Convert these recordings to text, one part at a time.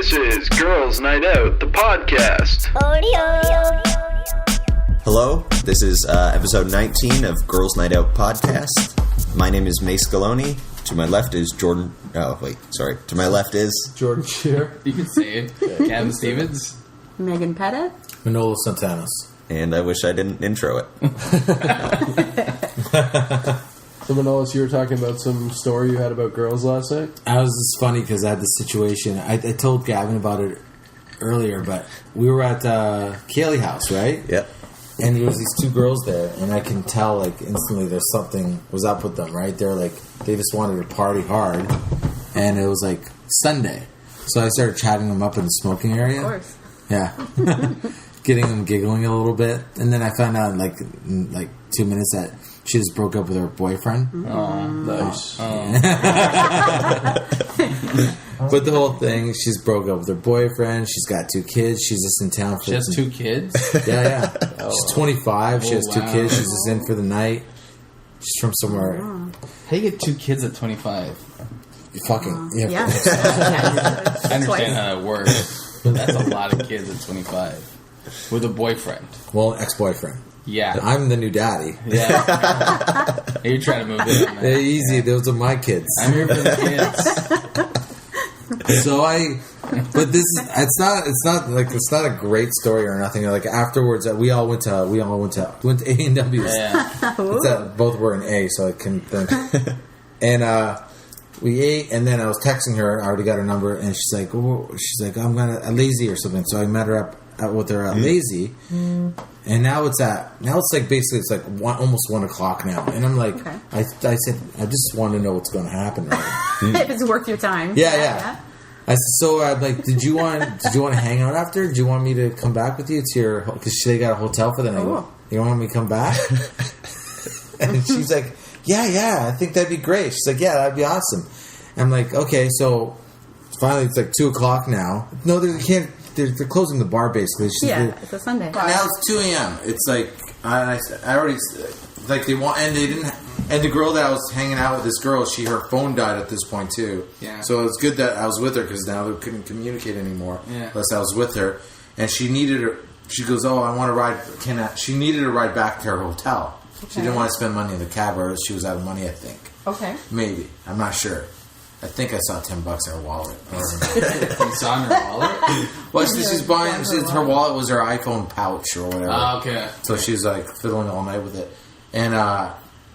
This is Girls Night Out, the podcast. Hello, this is episode 19 of Girls Night Out podcast. My name is Mace Scaloni. To my left is Jordan... Oh, wait, sorry. To my left is... Jordan Shear. You can say it. Gavin Stevens. Megan Pettit. Manolo Santanos. And I wish I didn't intro it. So Manolis, you were talking about some story you had about girls last night? I was just funny because I had this situation. I told Gavin about it earlier, but we were at Kaylee house, right? Yep. And there was these two girls there, and I can tell like instantly there's something was up with them, right? They're like they just wanted to party hard, and it was like Sunday, so I started chatting them up in the smoking area. Of course. Yeah. Getting them giggling a little bit, and then I found out in like 2 minutes that she just broke up with her boyfriend. Oh, nice. But the whole thing, she's broke up with her boyfriend. She's got 2 kids. She's just in town for. She has 2 kids? Yeah. She's 25. She has 2 wow. kids. She's just in for the night. She's from somewhere. How do you get 2 kids at 25? Fucking Yeah. I understand how it works, but that's a lot of kids at 25 with a boyfriend. Well, ex-boyfriend. Yeah. I'm the new daddy. Yeah. You're trying to move in, man. They're easy. Those are my kids. I'm here for the kids. So but this is it's not a great story or nothing. Like afterwards, we all went to A&W's. Yeah. It's that both were in A, so I can think. And we ate, and then I was texting her. I already got her number, and she's like, I'm gonna at Lazy or something. So I met her up with her at Lazy, and now it's like basically it's like almost 1 o'clock now, and I'm like, Okay. I said I just want to know what's going to happen. Right? If it's worth your time. Yeah. I said, so I'm like, did you want to hang out after? Did you want me to come back with you to your, because they got a hotel for the night. Cool. You want me to come back? And she's like, yeah, I think that'd be great. She's like, yeah, that'd be awesome. And I'm like, okay, so finally it's like 2 o'clock now. No, they can't. They're closing the bar basically. She's Yeah, it's a Sunday. now it's 2 a.m. It's like I already like they want, and they didn't. And the girl that I was hanging out with, this girl, her phone died at this point too. Yeah. So it's good that I was with her because now they couldn't communicate anymore. Yeah. Unless I was with her, and she needed her. She goes, "Oh, I want to ride." She needed a ride back to her hotel. Okay. She didn't want to spend money in the cab, or she was out of money. I think. Okay. Maybe I'm not sure. I think I saw $10 in her wallet. You saw in her wallet? Well, she's buying. Her wallet was her iPhone pouch or whatever. Oh, okay. So she's like fiddling all night with it, and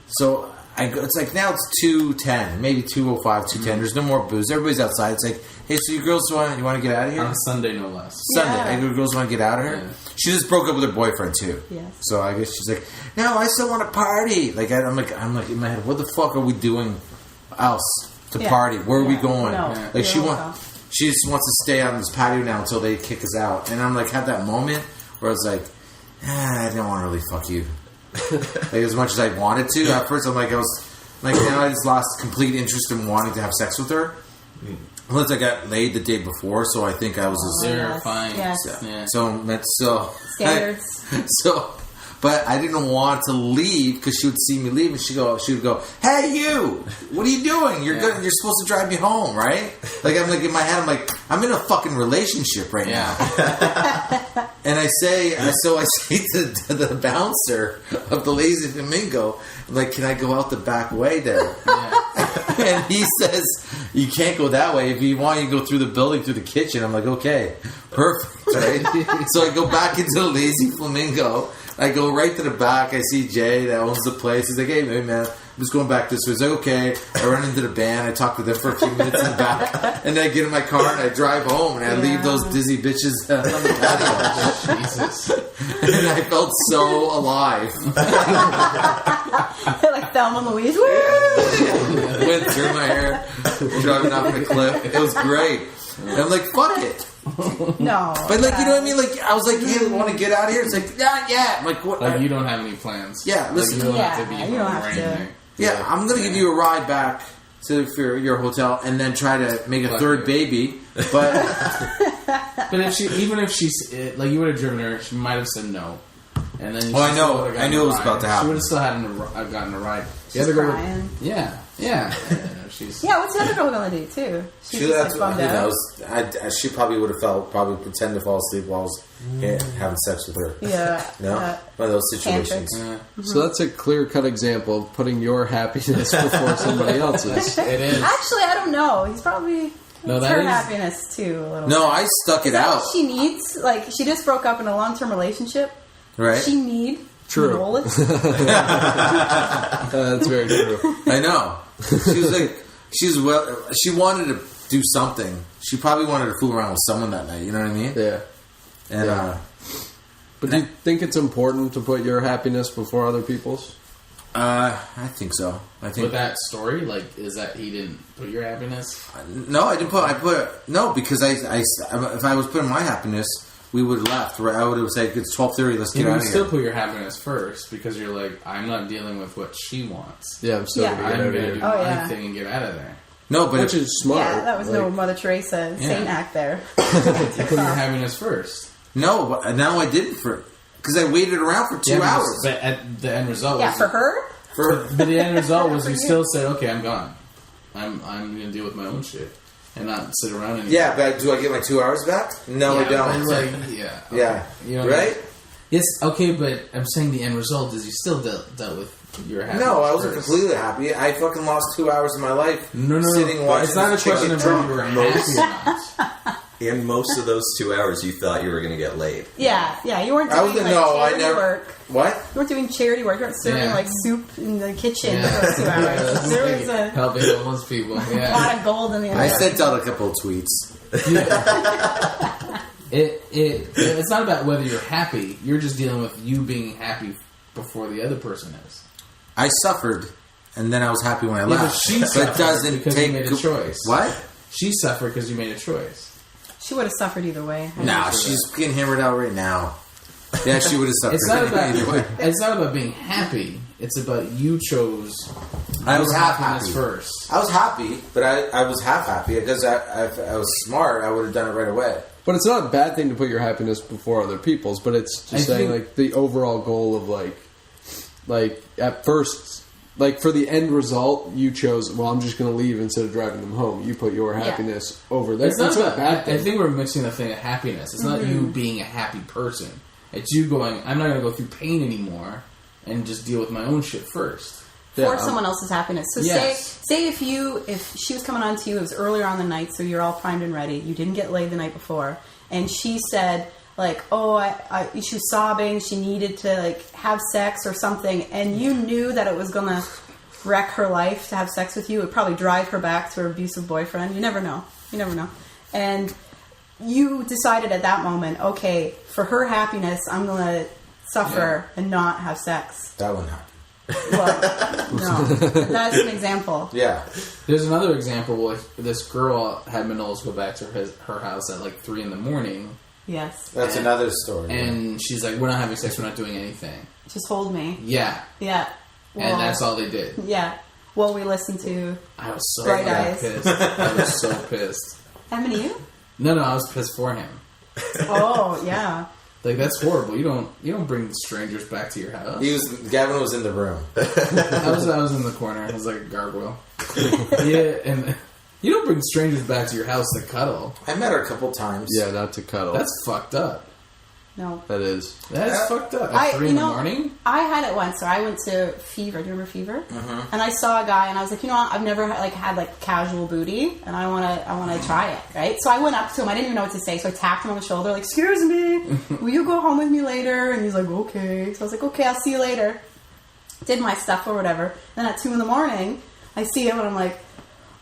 so it's like now it's 2:10, maybe 2:05, 2:10. There's no more booze. Everybody's outside. It's like, hey, so you girls want to get out of here? On a Sunday, no less. Sunday. Yeah. You girls want to get out of here? Yeah. She just broke up with her boyfriend too. Yes. So I guess she's like, no, I still want to party. Like I'm like in my head, what the fuck are we doing else to party? Where are we going? No. Like she just wants to stay on this patio now until they kick us out. And I'm like, had that moment where I was like, I don't want to really fuck you. Like as much as I wanted to. At first, now I just lost complete interest in wanting to have sex with her. Unless I got laid the day before, so I think I was just They're fine. Yes. Yeah. Standards. But I didn't want to leave because she would see me leave, and she would go, "Hey, you! What are you doing? You're good. You're supposed to drive me home, right?" Like I'm like in my head, I'm like, I'm in a fucking relationship right now. And I say to the bouncer of the Lazy Flamingo, I'm like, can I go out the back way there? Yeah. And he says, you can't go that way. If you want, you go through the building, through the kitchen. I'm like, okay, perfect, right? So I go back into the Lazy Flamingo. I go right to the back. I see Jay that owns the place. He's like, hey, man, I'm just going back this way. He's like, okay. I run into the band. I talk to them for a few minutes in the back. And then I get in my car and I drive home. And I leave those dizzy bitches on the patio. Jesus. And I felt so alive. Like Thelma and Louise. Went through my hair, driving off the cliff. It was great. And I'm like, fuck it. No. But like, you know what I mean? Like, I was like, hey, want to get out of here? It's like, not yet. I'm like, what? Like, you don't have any plans. Yeah, listen. Like, you don't have to be you don't have home or to. anything. Yeah, I'm going to give you a ride back to your hotel and then try to make a third baby. But But even if she's like, you would have driven her, she might have said no. And then I knew it was about to happen. She would have still gotten a ride. She's crying. Yeah. she's Yeah, what's the other girl gonna do too? She's just That's like bummed who out. knows. She probably would have pretend to fall asleep while I was having sex with her. Yeah. No, one of those situations. So that's a clear-cut example of putting your happiness before somebody else's. it is. Actually, I don't know. He's probably No, it's that her is- happiness too. A little. No, I stuck it Is that out. what she needs? Like, she just broke up in a long-term relationship. Right? She need True. to roll it. That's very true. I know. She was like, she wanted to do something. She probably wanted to fool around with someone that night. You know what I mean? Yeah. And But do you think it's important to put your happiness before other people's? I think so. I think With that story, like, is that he didn't put your happiness? no, I didn't put. I put no because if I was putting my happiness, we would have left. Right? I would have said it's 12:30. Let's get You out would of still here. put your happiness first because you're like, I'm not dealing with what she wants. Yeah, I'm still Yeah. gonna I'm get out going of to here. do Oh, my yeah. thing and get out of there. No, but Which is smart. Yeah, that was no Like, Mother Teresa Saint act there. You put your happiness first. no, but now I didn't because I waited around for 2 hours. But at the end result Yeah, was... for her. But the end result was For you you. still said, okay, I'm gone. I'm going to deal with my own shit. And not sit around anymore. Yeah, but do I get my 2 hours back? No, I But don't. it's like, yeah. Okay. Yeah, You know, right? Yes, okay, but I'm saying the end result is you still dealt with your happiness. No, I wasn't first. completely happy. I fucking lost 2 hours of my life. No. Sitting But watching it's not a this chick question get of whether drunk. you were happy or not. In most of those 2 hours, you thought you were going to get laid. Yeah, you weren't I doing was like no, I charity never. work. What? You weren't doing charity work. You weren't serving Yeah. like soup in the kitchen Yeah. for those 2 hours. that's There big. was a Helping homeless people. lot Yeah. of gold in the I end. sent out a couple of tweets. It's not about whether you're happy. You're just dealing with you being happy before the other person is. I suffered, and then I was happy when I Yeah, but left. she But suffered it doesn't because take you made a choice. What? She suffered because you made a choice. She would have suffered either way. Nah, she's getting hammered out right now. Yeah, she would have suffered. It's not either way. about. It's not about being happy. It's about you chose. I was your half happiness happy. first. I was happy, but I was half happy because if I was smart, I would have done it right away. But it's not a bad thing to put your happiness before other people's. But it's just I saying think- like the overall goal of like at first, like for the end result, you chose. Well, I'm just going to leave instead of driving them home. You put your happiness over there. It's not That's not a about, bad thing. I think we're mixing the thing of happiness. It's not you being a happy person. It's you going, I'm not going to go through pain anymore and just deal with my own shit first. for someone else's happiness. So Yes. say if she was coming on to you, it was earlier on the night, so you're all primed and ready. You didn't get laid the night before, and she said like, "Oh, she was sobbing. She needed to like have sex or something," and you knew that it was gonna wreck her life to have sex with you. It would probably drive her back to her abusive boyfriend. You never know. And you decided at that moment, okay, for her happiness, I'm gonna suffer and not have sex. That wouldn't happen. Well, no, that's an example. Yeah. There's another example where this girl had Manolis go back to her house at like 3 a.m. Yes, That's another story. and she's like, we're not having sex, we're not doing anything. just hold me. Yeah. Yeah, And that's all they did. Yeah. Well, we listened to I was so Bright fucking eyes. pissed. I was so pissed. Emily. No, I was pissed for him. Oh yeah. Like, that's horrible. You don't bring strangers back to your house. Gavin was in the room. I was in the corner. I was like a gargoyle. Yeah, and you don't bring strangers back to your house to cuddle. I met her a couple times. Yeah, not to cuddle. That's fucked up. No. That is. That's fucked up. At 3 in the morning? I had it once. So I went to Fever. Do you remember Fever? And I saw a guy, and I was like, you know what? I've never had casual booty, and I want to try it, right? So I went up to him. I didn't even know what to say, so I tapped him on the shoulder, like, "Excuse me, will you go home with me later?" And he's like, "Okay." So I was like, "Okay, I'll see you later." Did my stuff or whatever. Then at 2 a.m, I see him, and I'm like,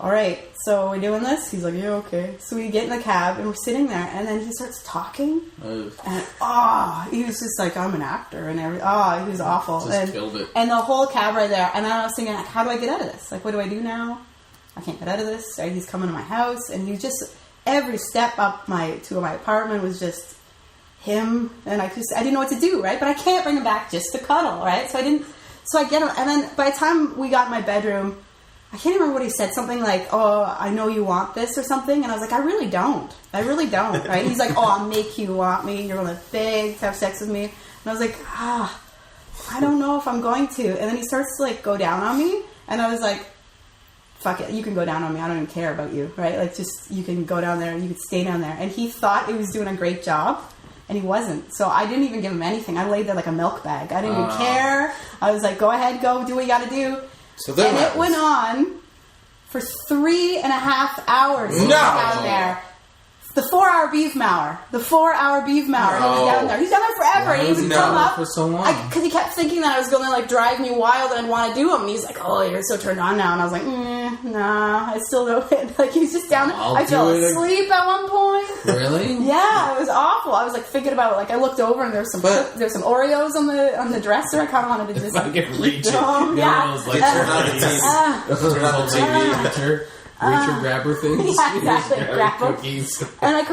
"All right, so we're doing this?" He's like, "Yeah, okay." So we get in the cab, and we're sitting there, and then he starts talking. Ugh. And he was just like, "I'm an actor," and he was awful. Just and, killed it. And the whole cab right there. And then I was thinking, like, how do I get out of this? Like, what do I do now? I can't get out of this. Right? He's coming to my house, and he just every step up to my apartment was just him, and I didn't know what to do, right? But I can't bring him back just to cuddle, right? So I get him, and then by the time we got in my bedroom, I can't remember what he said. Something like, "Oh, I know you want this," or something. And I was like, I really don't, right? He's like, "Oh, I'll make you want me. You're going to beg to have sex with me." And I was like, I don't know if I'm going to. And then he starts to like go down on me. And I was like, fuck it, you can go down on me. I don't even care about you, right? Like, just, you can go down there and you can stay down there. And he thought he was doing a great job, and he wasn't. So I didn't even give him anything. I laid there like a milk bag. I didn't even care. I was like, go ahead, go do what you got to do. So then and it went on for 3.5 hours. He was down there. The 4-hour beef mauer. The 4-hour beef mauer. He was down there. He's down there forever. Why And he was would he come down there up for so long? because he kept thinking that I was going to like drive me wild and I'd want to do him. And he's like, "Oh, you're so turned on now." And I was like, "Nah, I still don't." Like, he was just down there. I fell asleep at one point. Really? Yeah, it was awful. I was like thinking about it. Like, I looked over and there's some Oreos on the dresser. I kind of wanted to just If I could reach it. them. Yeah. Turn on the TV. Reacher grabber things. Yeah, exactly. Grab 'em. Cookies. And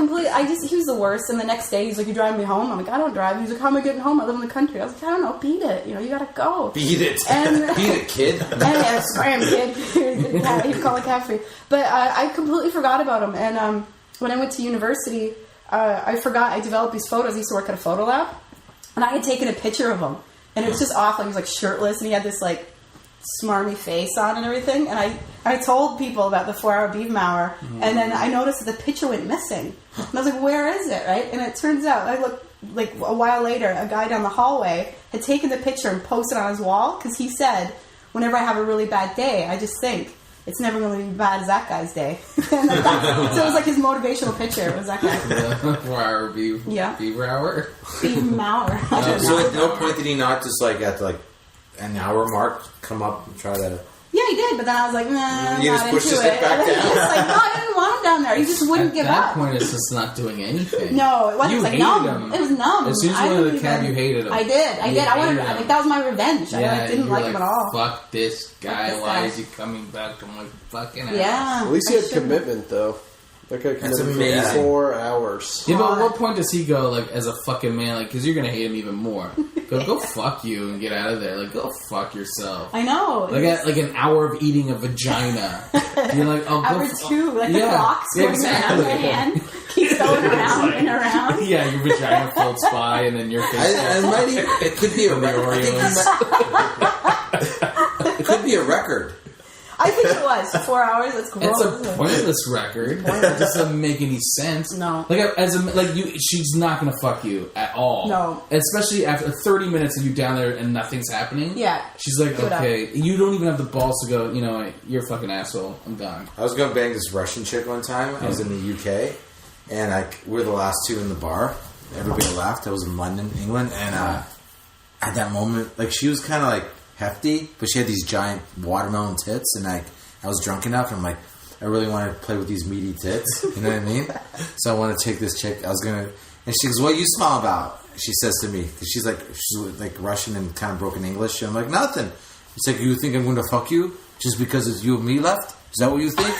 he was the worst. And the next day, he's like, "You driving me home?" I'm like, "I don't drive." He's like, "How am I getting home? I live in the country." I was like, "I don't know. Beat it. You know, you gotta go." Beat it. And- Beat it, kid. And scram, kid. He'd call it cat free. But I completely forgot about him. And when I went to university, I forgot. I developed these photos. I used to work at a photo lab. And I had taken a picture of him. And it was just awful. He was like shirtless. And he had this like smarmy face on and everything. And I told people about the 4-hour beef mauer. And then I noticed that the picture went missing. And I was like, "Where is it?" Right? And it turns out, I looked like a while later, a guy down the hallway had taken the picture and posted on his wall. Because he said, "Whenever I have a really bad day, I just think it's never going to be bad as that guy's day." So it was like his motivational picture. It was that guy. 4-hour beef. Yeah. Beaver hour. Beef mauer. So at no point did he not just like at like an hour mark come up and try to... Yeah, he did, but then I was like, "Nah, You not just into pushed his it." head back And then he down? was like, "No, I didn't want him down there." He just wouldn't At give that up. point, it's just not doing anything. No, it wasn't. You It was like hated numb. him. It was numb. As soon as I you went to the didn't cab, even- you hated him. I did. You I wanted. hated I him. think that was my revenge. I like, didn't you were like him at all. Fuck this guy. this Why guy. is he coming back to my fucking house? Yeah. At least he I had shouldn't. commitment, though. That guy That's committed amazing. for 4 hours. Yeah, but at what point does he go, like, as a fucking man, like, because you're going to hate him even more. Go fuck you and get out of there. Like, go fuck yourself. I know. Like, at, like an hour of eating a vagina. You're like, oh, go Hour two, like the yeah, rocks going exactly. around my hand, keeps going around and around. Yeah, your vagina floats by and then your face it could be a And the record. I think Oreos. it could be a record. I think it was 4 hours. It's gross. It's a pointless record. It doesn't make any sense. No. She's not gonna fuck you at all. No. Especially after 30 minutes of you down there and nothing's happening. Yeah. She's like, Give it up. okay, you don't even have the balls to go. You know, what, you're a fucking asshole. I'm done. I was going to bang this Russian chick one time. I was in the UK, and we were the last two in the bar. Everybody left. I was in London, England, and at that moment, like, she was kind of like hefty, but she had these giant watermelon tits, and like, I was drunk enough, and I'm like, I really want to play with these meaty tits. You know what I mean? So I want to take this chick. And she goes, "What you smile about?" She says to me, because she's like Russian and kind of broken English. And I'm like, "Nothing." It's like, "You think I'm going to fuck you just because it's you and me left? Is that what you think?"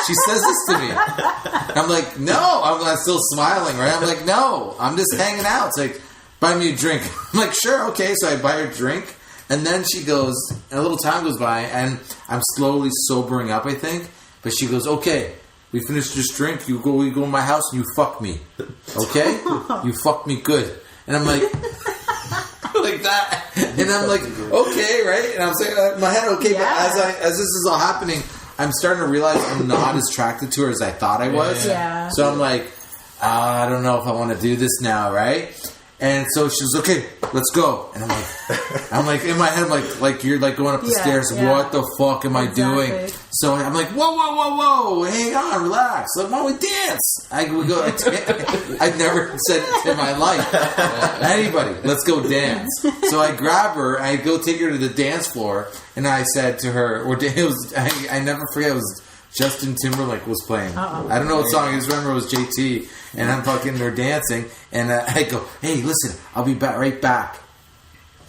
She says this to me. I'm like, "No." I'm still smiling, right? I'm like, "No, I'm just hanging out." It's like, "Buy me a drink." I'm like, "Sure, okay." So I buy her a drink. And then she goes, and a little time goes by, and I'm slowly sobering up, I think. But she goes, "Okay, we finished this drink. We go in my house, and you fuck me. Okay? You fuck me good." And I'm like, like that. And I'm like, "Okay, right?" And I'm saying in my head, "Okay." Yeah. But as this is all happening, I'm starting to realize I'm not as attracted to her as I thought I was. Yeah. So I'm like, I don't know if I want to do this now, right? And so she was, "Okay, let's go." And I'm like in my head, like you're like going up the Yeah, stairs. yeah. What the fuck am I doing? Exactly. So I'm like, whoa, hang on, relax. Like, why don't we dance? We go. I've never said to my life, anybody, let's go dance. So I grab her, I go take her to the dance floor, and I said to her, I never forget, it was Justin Timberlake was playing. I don't know what song. I just remember it was JT, and I'm fucking there dancing, and I go, "Hey, listen, I'll be right back.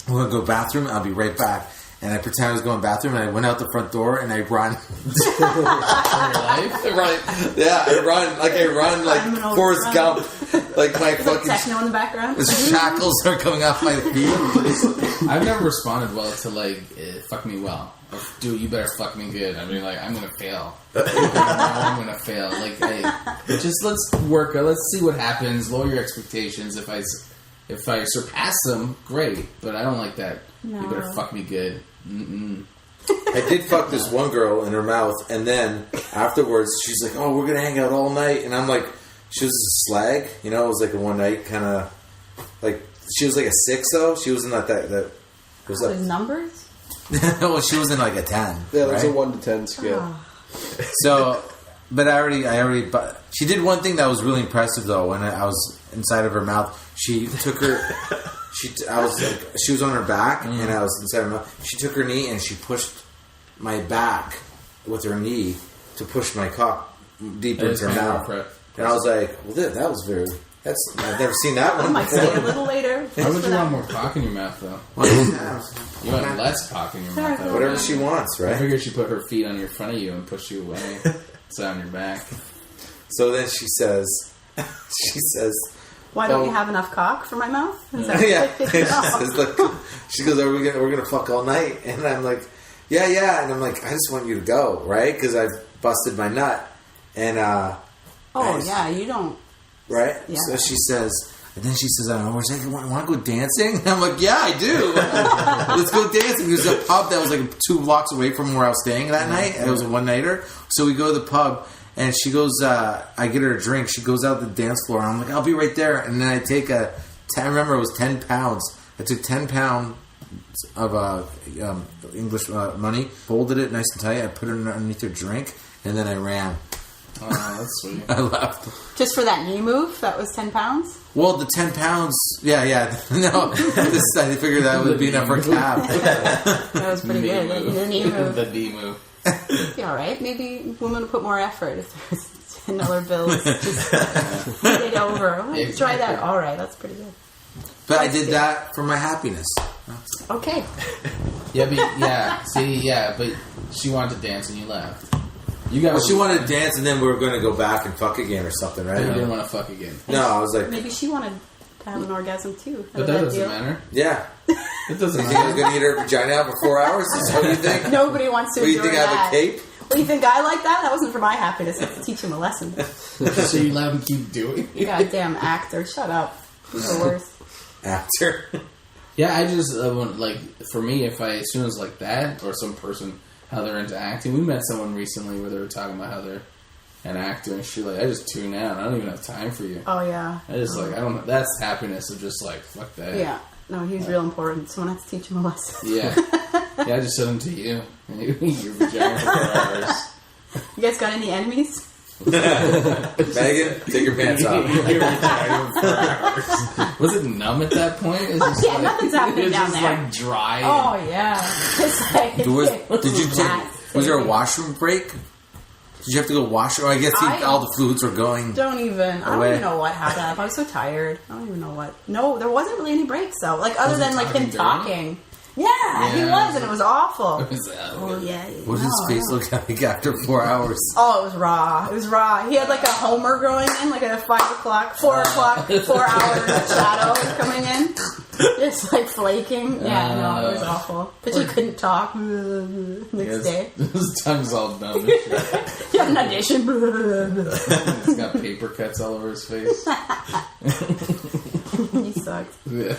I'm gonna go bathroom. I'll be right back." And I pretend I was going bathroom, and I went out the front door, and I run. I run like Criminal Forrest run. Gump, like my Is that fucking techno in the background? shackles are coming off my feet. I've never responded well to, like, fuck me well. Like, dude, you better fuck me good. I mean, like, I'm gonna fail. I'm gonna fail. Like, hey, just let's work. Let's see what happens. Lower your expectations. If I surpass them, great. But I don't like that. You No. better fuck me good. Mm-mm. I did fuck this one girl in her mouth, and then afterwards she's like, "Oh, we're gonna hang out all night," and I'm like, she was a slag, you know, it was like a one night kind of like she was like a 6 though. She wasn't like that. That was Those like numbers? well, she wasn't like a 10. Yeah, that's right? a 1 to 10 scale. So, but I already. But she did one thing that was really impressive though. When I was inside of her mouth, she took her. She was on her back, and I was inside her mouth. She took her knee and she pushed my back with her knee to push my cock deeper into her mouth. And I was like, "Well, that was very. I've never seen that I one might say a little later. Why would you want more cock in your mouth, though? before." You want less cock in your mouth, though. Whatever she wants, I right? figured she put her feet on your front of you and push you away. Sit on your back. So then she says, Why don't you have enough cock for my mouth? Is that yeah. what She you says, look, she goes, we're gonna fuck all night, and I'm like, yeah, and I'm like, I just want you to go, right? Because I've busted my nut, and Oh, yeah, you don't. right. Yeah. So she says, and then she says, I want to go dancing. And I'm like, yeah, I do. Let's go dancing. There's a pub that was like 2 blocks away from where I was staying that night. It was a one nighter, so we go to the pub. And she goes, I get her a drink. She goes out to the dance floor. And I'm like, I'll be right there. And then I take I remember it was 10 pounds. I took 10 pounds of English money, folded it nice and tight. I put it underneath her drink. And then I ran. Oh, that's sweet. I left. Just for that knee move, that was 10 pounds? Well, the 10 pounds, yeah. No, I figured that would be enough for a cab. That was pretty good. The knee move. The knee move. Yeah, all right. Maybe women will put more effort if there's $10 bills. Just put it over. Oh, Exactly. try that. All right, that's pretty good. But I did that for my happiness. Okay. But she wanted to dance and you left. You got. Well, she wanted to dance, and then we were going to go back and fuck again or something, right? You didn't want to fuck again. No, I was like, Maybe she wanted to have an orgasm too. But that doesn't matter. yeah. It doesn't You think I was matter. going to eat her vagina out for 4 hours? Is that what you think? Nobody wants to What do you endure think I have that. a cape? What do you think I like that? That wasn't for my happiness. It's to teach him a lesson. So you let him keep doing it? Goddamn actor. Shut up. He's the worst. After. Yeah, I just, for me, if I, as soon as like that, or some person, how they're into acting. We met someone recently where they were talking about how they're an actor and shit. Like, I just tune out. I don't even have time for you. Oh, yeah. I just, like, I don't, that's happiness of just, like, fuck that. Yeah. No, he's real important. Someone has to teach him a lesson. Yeah. Yeah, I just sent him to you. Your vagina for 4 hours. You guys got any enemies? Megan, take your pants off. Your vagina for 4 hours. Was it numb at that point? It's just Yeah, nothing's happening it's down just there. like dry. Oh, yeah. It's like, Did you take, was there a washroom break? Did you have to go wash? Or I guess all the fluids were going. Don't even. I don't away. even know what happened. I was so tired. I don't even know what. No, there wasn't really any breaks though. Like other Was than he like him talking dirty? talking. Yeah, he Yeah. was, and it was awful. Is that- Oh yeah. What did his No, face no. look like after 4 hours? Oh, it was raw. It was raw. He had like a Homer growing in, like a 5 o'clock, 4 o'clock, 4 hour shadow coming in. Just like flaking. Yeah, no, it was awful. But he couldn't talk next day. His tongue's all numb. and shit. He had an audition. He's got paper cuts all over his face. He sucked. Yeah.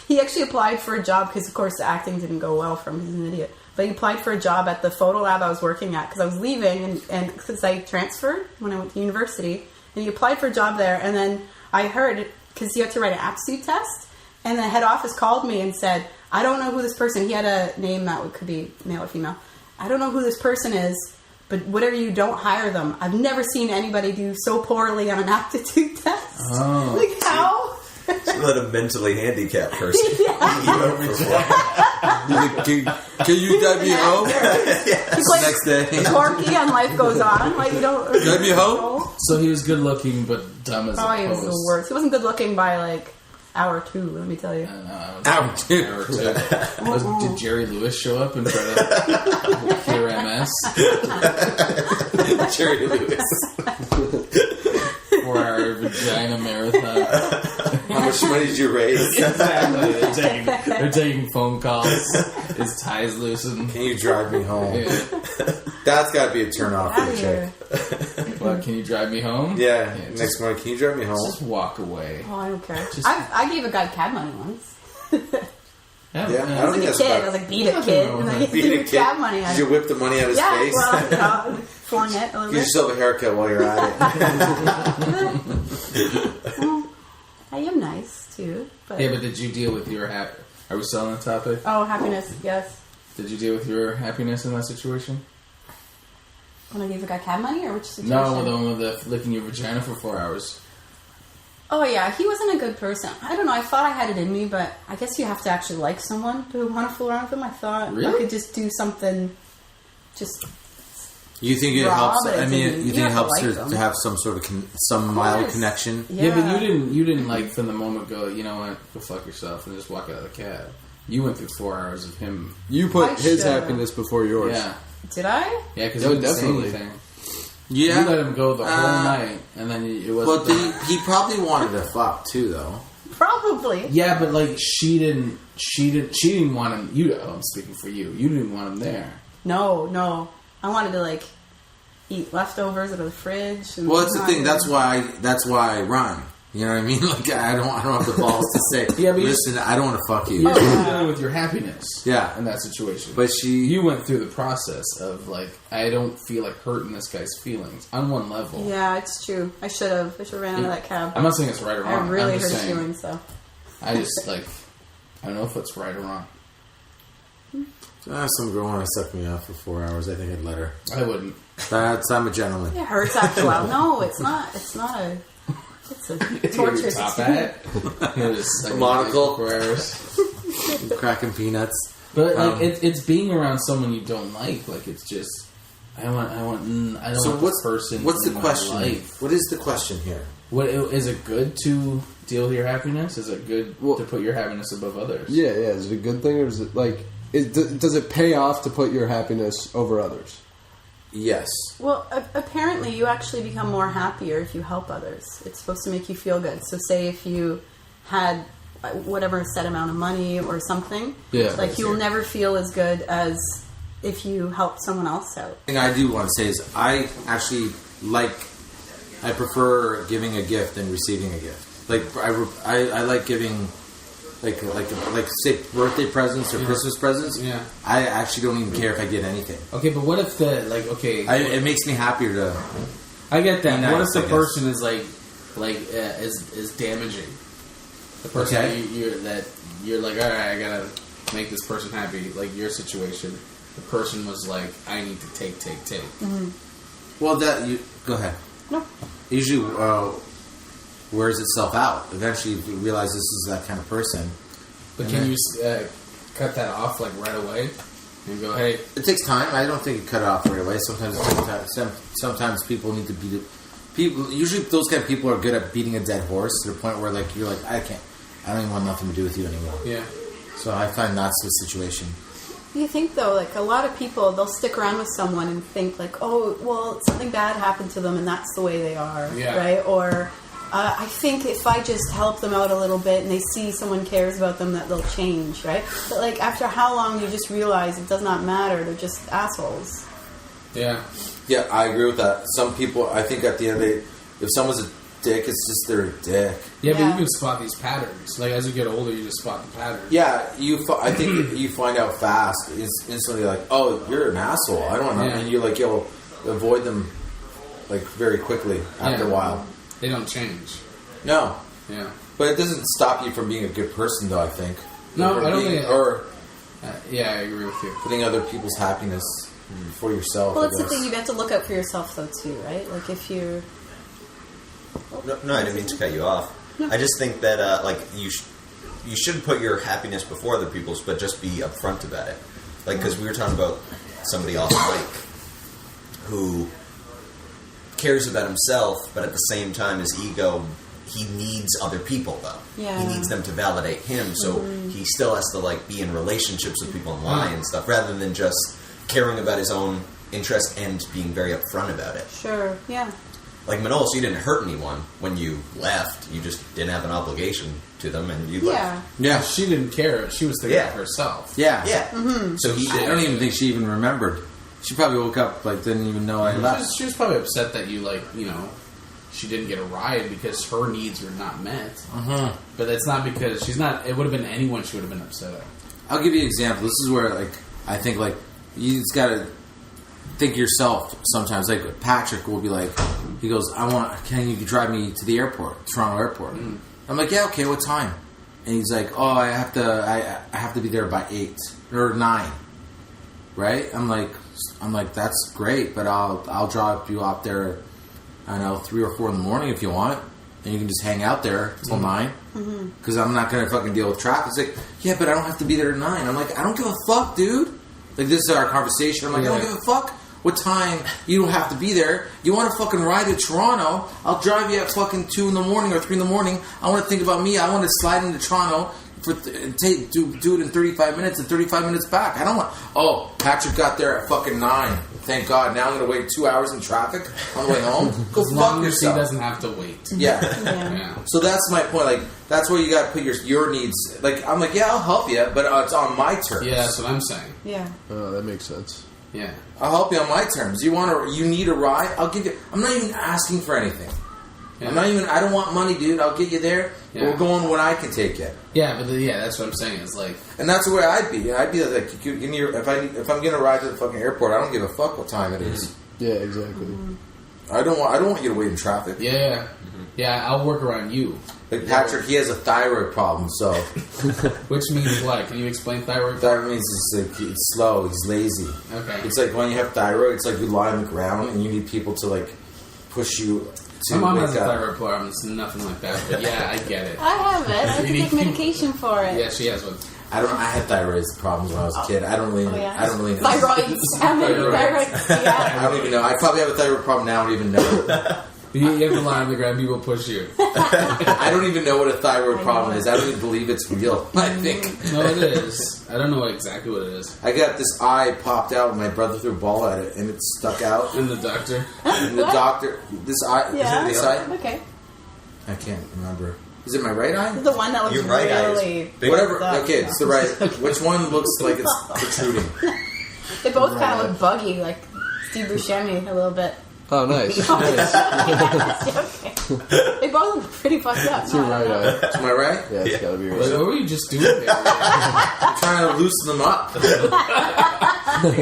He actually applied for a job because, of course, the acting didn't go well for him. He's an idiot. But he applied for a job at the photo lab I was working at because I was leaving and because I transferred when I went to university. And he applied for a job there. And then I heard, because you have to write an aptitude test, and the head office called me and said, I don't know who this person, he had a name that could be male or female. I don't know who this person is, but whatever you don't hire them. I've never seen anybody do so poorly on an aptitude test. Oh. Like, how? She let a mentally handicapped person. Can you drive me home? He's like, Next day. Corky on Life Goes On. Like, you don't. Drive me home? So he was good looking but dumb as Oh, a he was post. the worst. He wasn't good looking by like hour 2. Let me tell you. Hour two. Hour two. Did Jerry Lewis show up and try to cure MS? Jerry Lewis. 4-hour vagina marathon. How much money did you raise? Exactly. They're taking phone calls. His ties loosened. Can you drive me home? Yeah. That's got to be a turn off for Out the of chick. here. Well, can you drive me home? Yeah. just- Next morning, can you drive me home? Just walk away. Oh, I don't care. Just- I gave a guy cab money once. Yeah, I I don't was think like a that's kid. I bad. was like, beat it, kid. And I Beat a gave kid. cab money. Did you whip the money out of his Yeah, face? well, flung it a little Give bit. yourself a haircut while you're at it. Well, I am nice too. But Yeah, but did you deal with your Are we still on the topic? oh, happiness, yes. Did you deal with your happiness in that situation? When I gave the guy cab money, or which situation? No, the one with the licking your vagina for 4 hours. Oh yeah, he wasn't a good person. I don't know. I thought I had it in me, but I guess you have to actually like someone to want to fool around with them. I thought I Really? could just do something, just You think it Raw, helps? but I it mean, didn't- you you think it have to helps like her them. to have some sort of some mild course. connection? Yeah, but you didn't like from the moment go, you know what, go fuck yourself and just walk out of the cab. You went through 4 hours of him. You put I his should've. happiness before yours. Yeah, Did I? yeah, because Oh, you didn't definitely. say anything. Yeah. You let him go the whole night, and then it Well, wasn't. he probably wanted to fuck too, though. Probably. Yeah, but like she didn't want him. I'm speaking for you. You didn't want him there. No. I wanted to like eat leftovers out of the fridge. And Well, that's the not thing. really- That's why I run. You know what I mean? Like I don't have the balls to say, Yeah, but you- listen, I don't want to fuck you. You're Oh, yeah. dealing with your happiness. Yeah. in that situation. But you went through the process of like, I don't feel like hurting this guy's feelings on one level. Yeah, it's true. I should have ran out of that cab. I'm not saying it's right or I wrong. really I'm just hurt his saying, feelings, though. I just like, I don't know if it's right or wrong. some girl want to suck me off for 4 hours. I think I'd let her. I wouldn't. I'm a gentleman. It hurts after a while. No, it's not. It's not a. It's a torturous Top experience. hat. You know, just, like, Monocle. 4 hours. Cracking peanuts. But like, it's being around someone you don't like. Like it's just, I don't want So this person. what's in the my question? life. What is the question here? What is it good to deal with your happiness? Is it good Well- to put your happiness above others? Yeah. Is it a good thing, or is it like? Does it pay off to put your happiness over others? Yes. Well, apparently, you actually become more happier if you help others. It's supposed to make you feel good. So, say if you had whatever set amount of money or something, Yeah. like you will never feel as good as if you help someone else out. The thing I do want to say is I actually I prefer giving a gift than receiving a gift. Like I like giving like say birthday presents or Christmas presents. Yeah. I actually don't even care if I get anything. Okay, but what if It makes me happier to. I get that. Be nice, what if the I guess. person is is damaging? The person Okay. you're like, all right, I gotta make this person happy. Like your situation, the person was like, I need to take. Well, that you go ahead. No. Usually wears itself out. Eventually, you realize this is that kind of person. But And can then- you cut that off like right away and go, hey, It takes time. I don't think you cut it off right away. Sometimes it takes time. Sometimes people need to beat it. People usually those kind of people are good at beating a dead horse to the point where like you're like I don't even want nothing to do with you anymore. yeah. So I find that's the situation. You think though, like a lot of people, they'll stick around with someone and think like, oh, well, something bad happened to them, and that's the way they are, Yeah. right? Or I think if I just help them out a little bit and they see someone cares about them, that they'll change, right? But like after how long you just realize it does not matter; they're just assholes. Yeah. Yeah, I agree with that. Some people, I think at the end of the day, if someone's a dick, it's just they're a dick. Yeah, but Yeah. you can spot these patterns. Like as you get older, you just spot the patterns. Yeah, I think you find out fast. It's instantly like, oh, you're an asshole. I don't want to. Yeah. And you're like, yo, avoid them like very quickly after Yeah. a while. They don't change. No, Yeah. but it doesn't stop you from being a good person, though. I think. No, From I don't being- think it- or Yeah, I agree with you. putting other people's happiness before yourself. Well, I that's the guess. thing; you have to look out for yourself though too, right? Like if you're No, I didn't mean to cut you off. I just think that you should put your happiness before other people's, but just be upfront about it. Like because we were talking about somebody off mic who cares about himself, but at the same time, his ego. He needs other people though. Yeah. He needs them to validate him, so he still has to like be in relationships with people and lie and stuff, rather than just caring about his own interest and being very upfront about it. sure, yeah. Like Manolis, you didn't hurt anyone when you left. You just didn't have an obligation to them, and you Yeah. left. Yeah, She didn't care. She was thinking Yeah. of herself. yeah, Yeah. So he I did. don't even think she even remembered. She probably woke up like didn't even know I left. She was probably upset that she didn't get a ride because her needs were not met. Uh-huh. But it's not because she's not. It would have been anyone she would have been upset at. I'll give you an example. This is where, like, I think, like, you just gotta think yourself sometimes. Like, Patrick will be like, he goes, can you drive me to the airport, Toronto airport? Mm. I'm like, yeah, okay, what time? And he's like, oh, I have to be there by 8 or 9. Right? I'm like, that's great, but I'll drop you up there, I don't know, 3 or 4 in the morning if you want, and you can just hang out there till 9. Because I'm not gonna fucking deal with traffic. It's like, yeah, but I don't have to be there at 9. I'm like, I don't give a fuck, dude. Like, this is our conversation. I'm like, I don't give a fuck what time you don't have to be there. You want to fucking ride to Toronto? I'll drive you at fucking 2 in the morning or 3 in the morning. I want to think about me. I want to slide into Toronto do it in 35 minutes and 35 minutes back. I don't want. Oh, Patrick got there at fucking 9. Thank God. Now I'm gonna wait 2 hours in traffic on the way home. Go as fuck long as yourself. he doesn't have to wait. Yeah. Yeah. So that's my point. Like, that's where you got to put your needs. Like, I'm like, yeah, I'll help you, but it's on my terms. Yeah, that's what I'm saying. Yeah. Oh, that makes sense. Yeah. I'll help you on my terms. You need a ride? I'll give you. I'm not even asking for anything. Yeah. I don't want money, dude. I'll get you there. Yeah. We're going when I can take you. Yeah, but that's what I'm saying. It's like, And that's where I'd be. I'd be like, if I'm gonna ride to the fucking airport, I don't give a fuck what time it is. Yeah, exactly. I don't want you to wait in traffic. yeah, I'll work around you. Like Patrick, he has a thyroid problem, so Which means what? Can you explain thyroid? that means it's slow. He's lazy. Okay. It's like when you have thyroid, it's like you lie on the ground and you need people to like push you to My mom wake has a up. thyroid problem. It's nothing like that. But yeah, I get it. I have it. I have to take medication for it. Yeah, she has one. I had thyroid problems when I was a kid. I don't really know. Thyroids. How many thyroids do you have? I don't even know. I probably have a thyroid problem now. I don't even know. You have to lie on the ground. People push you. I don't even know what a thyroid problem is. I don't even believe it's real. I think. No, it is. I don't know exactly what it is. I got this eye popped out and my brother threw a ball at it and it stuck out. And the doctor. And the doctor, this eye, Yeah. is it this eye? Okay. I can't remember. Is it my right eye? The one that looks Your right eye is really big. Whatever. up. Okay, it's the right. Which one looks like it's protruding? They both kind of look buggy, like Steve Buscemi a little bit. Oh, nice. Okay. They both look pretty fucked up. It's your right eye. It's my right? Yeah, it's gotta be Like, right. what were you just doing there? I'm trying to loosen them up. You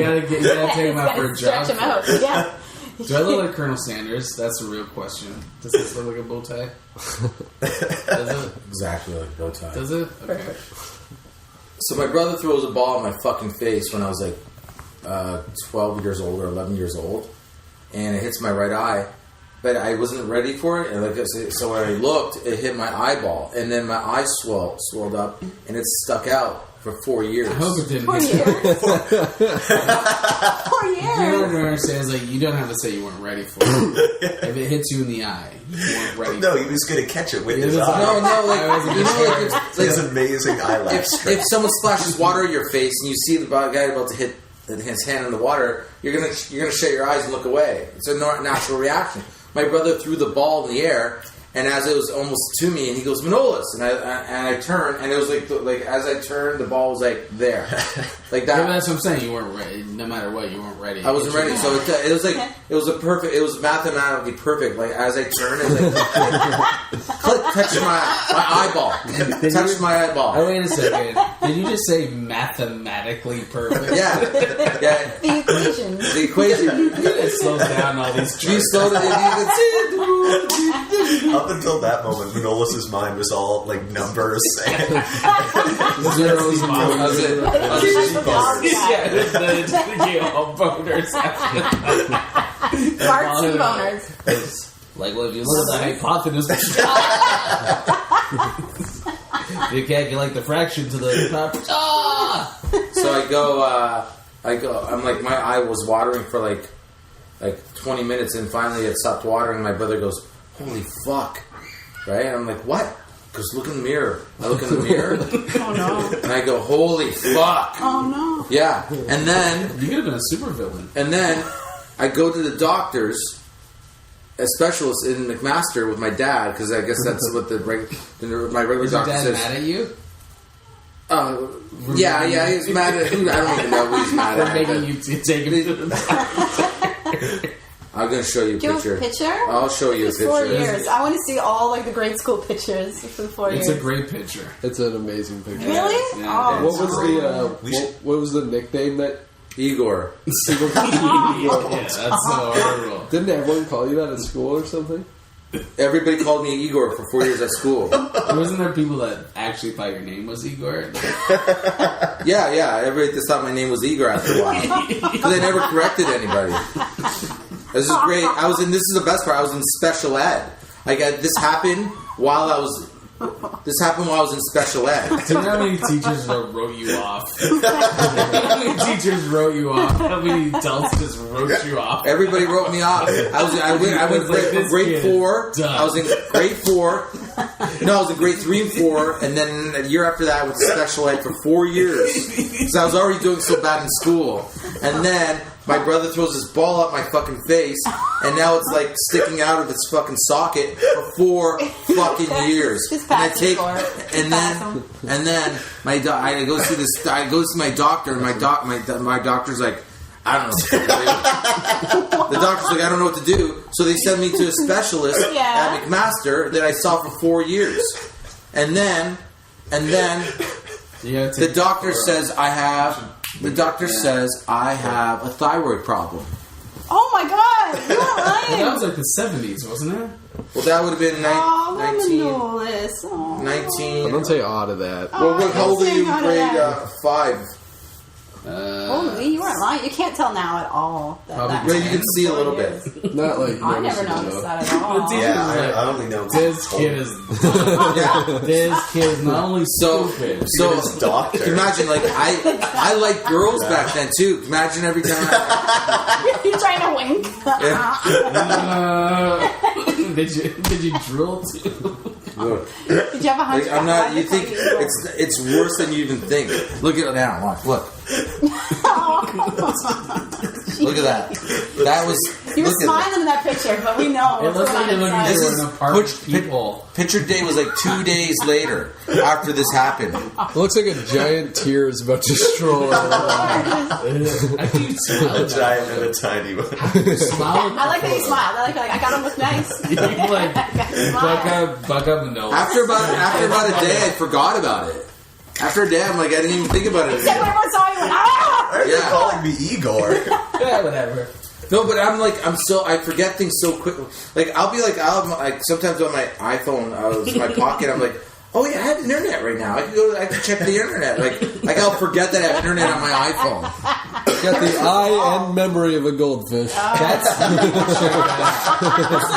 gotta take him out for a Stretch job. him out. Yeah. Do I look like Colonel Sanders? That's a real question. Does this look like a bow tie? Does it? Exactly like bow tie. Does it? Okay. So my brother throws a ball in my fucking face when I was like 12 years old or 11 years old, and it hits my right eye, but I wasn't ready for it. And like so when I looked, it hit my eyeball, and then my eye swelled up, and it stuck out for 4 years. I hope it didn't 4 hit you. years. 4 You years. don't understand. It's like, you don't have to say you weren't ready for it. If it hits you in the eye, you weren't ready No, for he was going to catch it with It his was eye. No, like I wasn't you know, like It's it's his amazing eyelash trick. if someone splashes water in your face and you see the guy about to hit his hand in the water, you're gonna shut your eyes and look away. It's a natural reaction. My brother threw the ball in the air, and as it was almost to me, and he goes, Manolis, and I turned, and it was like as I turned, the ball was like there, like Yeah, but that. that's what I'm saying. You weren't ready. No matter what, you weren't ready. I wasn't ready, so it was like it was mathematically perfect. Like as I turned, it was like click, touched my eyeball, touched my eyeball. Oh, wait a second. Did you just say mathematically perfect? Yeah. The equation. The equation. It slows down all these You charts. slowed it. Up until that moment, Manolis' mind was all like numbers and Zeros and How's it? Yeah, the all boners. Farts and boners. Like, well, if you look at the hypotenuse, you calculate the fraction to the top. So I go. I'm like, my eye was watering for like 20 minutes, and finally it stopped watering. My brother goes, "Holy fuck!" Right? And I'm like, "What?" Because look in the mirror. I look in the mirror, Oh no. and I go, "Holy fuck!" Oh no. Yeah. And then You could have been a supervillain. I go to the doctors, a specialist in McMaster with my dad, because I guess that's what my regular Was your doctor dad says. mad at you? Yeah, he's mad at who? I don't even know who he's mad For at. making but- you take him to the doctor? I'm gonna show you a Do you have picture. a picture? I'll show you a It's picture. 4 years. I want to see all like the grade school pictures for the 4 years. It's a great picture. It's an amazing picture. Really? Yeah, Oh, What was the We should- what was the nickname that Igor. Yeah, that's so horrible. didn't everyone call you that at school or something? Everybody called me Igor for 4 years at school. Wasn't there people that actually thought your name was Igor? Yeah. Everybody just thought my name was Igor after a while. Because I never corrected anybody. This is great. This is the best part. I was in special ed. This happened while I was in special ed. Do you know how many teachers wrote you off? How many teachers wrote you off? How many adults just wrote you off? Everybody wrote me off. I went from grade 4. Done. I was in grade 4. No, I was in grade 3 and 4, and then a year after that I went to special ed for 4 years. Because I was already doing so bad in school. And then my brother throws this ball at my fucking face, and now it's like sticking out of its fucking socket for 4 fucking years. Just And I pass take, it for it. and then I go see this. I go see my doctor, and my doctor's like, I don't know. The doctor's like, I don't know what to do. So they send me to a specialist Yeah. at McMaster that I saw for 4 years, and then the doctor says I have. The doctor says I have a thyroid problem. Oh my god, you're That lying. was like the 70s, wasn't it? Well, that would have been Oh, 19. Manulis. Oh. 19. Don't say aw to that. Well, how old are you in Saying grade that. 5? Holy, you weren't lying. You can't tell now at all. Probably Well, you can see a little bit. Not like I never noticeable, noticed though. that at all. The Yeah, I only know. This kid is Yeah. this kid is not only So, stupid. so This doctor. imagine like I liked girls back then too. Imagine every time. You're trying to wink. Did you drill too? Did you have a hunch? Like, I'm not. You think it's worse than you even think. Look at it now. Watch. Look. Look at that. That was. You were look at that. smiling in that picture, but we know It what's looks going like on you're looking inside. This for is an apartment put- people. Picture day was like 2 days later after this happened. It looks like a giant tear is about to stroll over. I think you smile. A giant and a tiny one. Smile. I like that you smiled. I like I got him look nice. You like buck up the nose. After about a day, I forgot about it. After a day, I'm like, I didn't even think about it Then anymore. everyone saw you and went, ah! Why are you Yeah. calling me Igor? Yeah, whatever. No, but I forget things so quickly. Like, I'll have sometimes on my iPhone, in my pocket, I'm like, oh yeah, I have internet right now. I can check the internet. Like I'll forget that I have internet on my iPhone. Got the eye and memory of a goldfish. That's not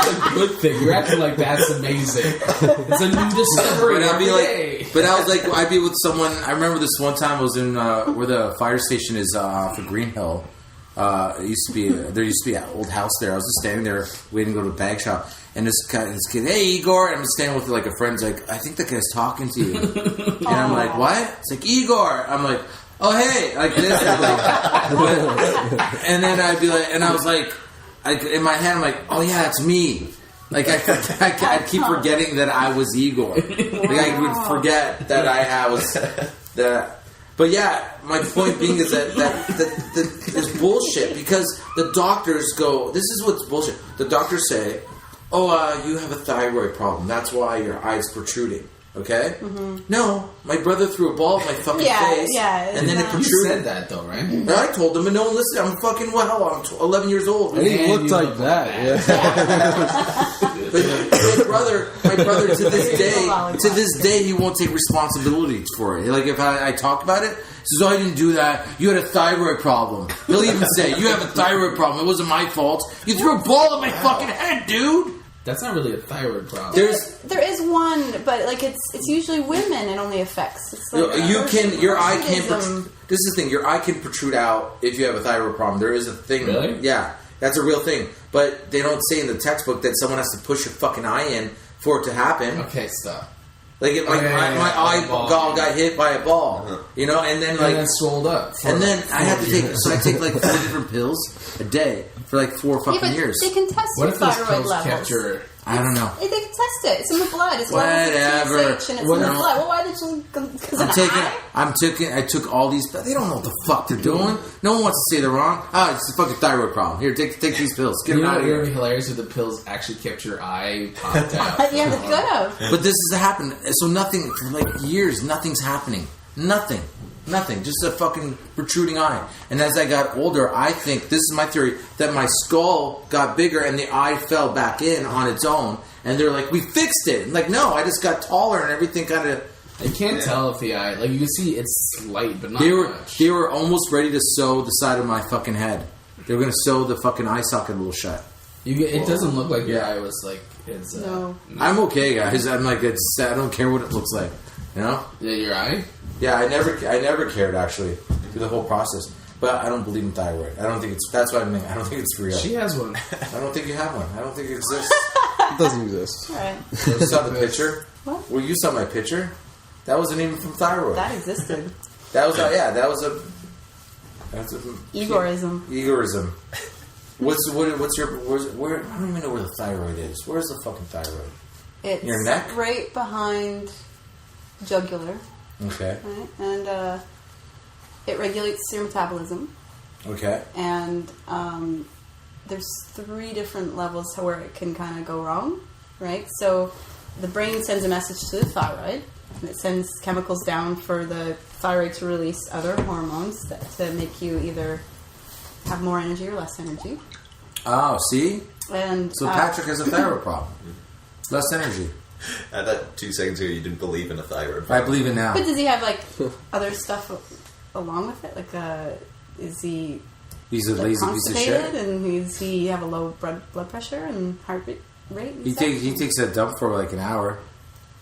a good thing. You're acting like that's amazing. It's a new discovery. But I'd be every like, day. but I was like, I'd be with someone. I remember this one time I was in where the fire station is for Green Hill. There used to be an old house there. I was just standing there waiting to go to a bag shop, and this kid, hey Igor, and I'm just standing with like a friend's like, I think the guy's talking to you, and I'm like, what? It's like Igor. I'm like, oh hey, like this, and then I'd be like, and I was like, in my head I'm like, oh yeah, it's me. Like I keep forgetting that I was Igor. Like I would forget that I was that. But yeah, my point being is that there's bullshit because the doctors go, this is what's bullshit. The doctors say, oh, you have a thyroid problem. That's why your eye's protruding. Okay? Mm-hmm. No, my brother threw a ball at my fucking face. Yeah, and then it You protruded. said that though, right? And I told them, and no one listened. I'm fucking, I'm 11 years old. And he And looked you like look that. Yeah. But my brother, to this day, he won't take responsibility for it. Like if I talk about it, he says, "Oh, I didn't do that. You had a thyroid problem." He'll even say, "You have a thyroid problem. It wasn't my fault. You threw a ball at my fucking head, dude." That's not really a thyroid problem. There is one, but like it's usually women it only affects. It's like Your eye can hirsutism. This is the thing. Your eye can protrude out if you have a thyroid problem. There is a thing. Really? Yeah, that's a real thing. But they don't say in the textbook that someone has to push your fucking eye in for it to happen. Okay, stop. Like if my eyeball got hit by a ball, you know, and then And then swelled up. and then I have to take like 4 different pills a day for like 4 fucking Yeah, but years. they can test What your if those thyroid pills levels. kept your I don't know. They can test it. It's in the blood. It's Whatever. and it's in the blood. Well, why did you? Because I took all these. They don't know what the fuck they're doing. No one wants to say they're wrong. Oh, it's a fucking thyroid problem. Here, take these pills. Get them out of It would here. be hilarious if the pills actually kept your eye popped out. Yeah, they could have. But this has happened. So nothing for like years. Nothing's happening. Nothing. Just a fucking protruding eye. And as I got older, I think this is my theory that my skull got bigger and the eye fell back in on its own. And they're like, we fixed it. And like, no, I just got taller and everything kind of. You can't tell if the eye, like you can see it's slight, but not much. They were almost ready to sew the side of my fucking head. They were going to sew the fucking eye socket a little shut. It doesn't look like your eye was like. It's, No. I'm okay, guys. I'm like, I don't care what it looks like. You know? Yeah, your eye. Yeah, I never cared actually through the whole process. But I don't believe in thyroid. I don't think it's. That's what I mean. I don't think it's real. She has one. I don't think you have one. I don't think it exists. It doesn't exist. All right. You saw the picture? What? Well, you saw my picture. That wasn't even from thyroid. That existed. That was That's a Egoism. Egoism. What's your where? I don't even know where the thyroid is. Where's the fucking thyroid? It's Your neck? right behind jugular, Okay. right? And it regulates your metabolism. Okay. And there's 3 different levels where it can kind of go wrong, right? So the brain sends a message to the thyroid, and it sends chemicals down for the thyroid to release other hormones to make you either have more energy or less energy. Oh, see? And So Patrick has a thyroid problem. Less energy. I thought 2 seconds ago you didn't believe in a thyroid. I believe it now. but does he have like other stuff along with it? Like, is he He's a like, lazy piece of constipated, shit. and does he have a low blood pressure and heart rate? And He stuff? takes a dump for like an hour.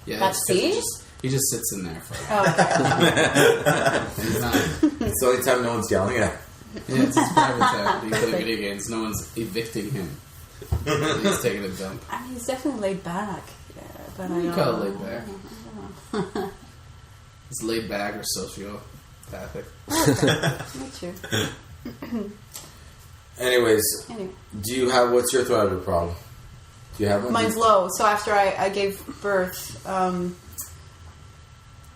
Yeah, That's it's 'cause see? he just sits in there for. Oh, okay. He's not. It's the only time no one's yelling at him. Yeah, it's his private time. He's playing video games. No one's evicting him. He's taking a dump. I mean, he's definitely laid back. Yeah, but I You don't call it know. laid back. It's laid back or sociopathic. Not true. Anyways, Anyway, what's your thyroid problem? Do you have one? mine's low. So after I gave birth,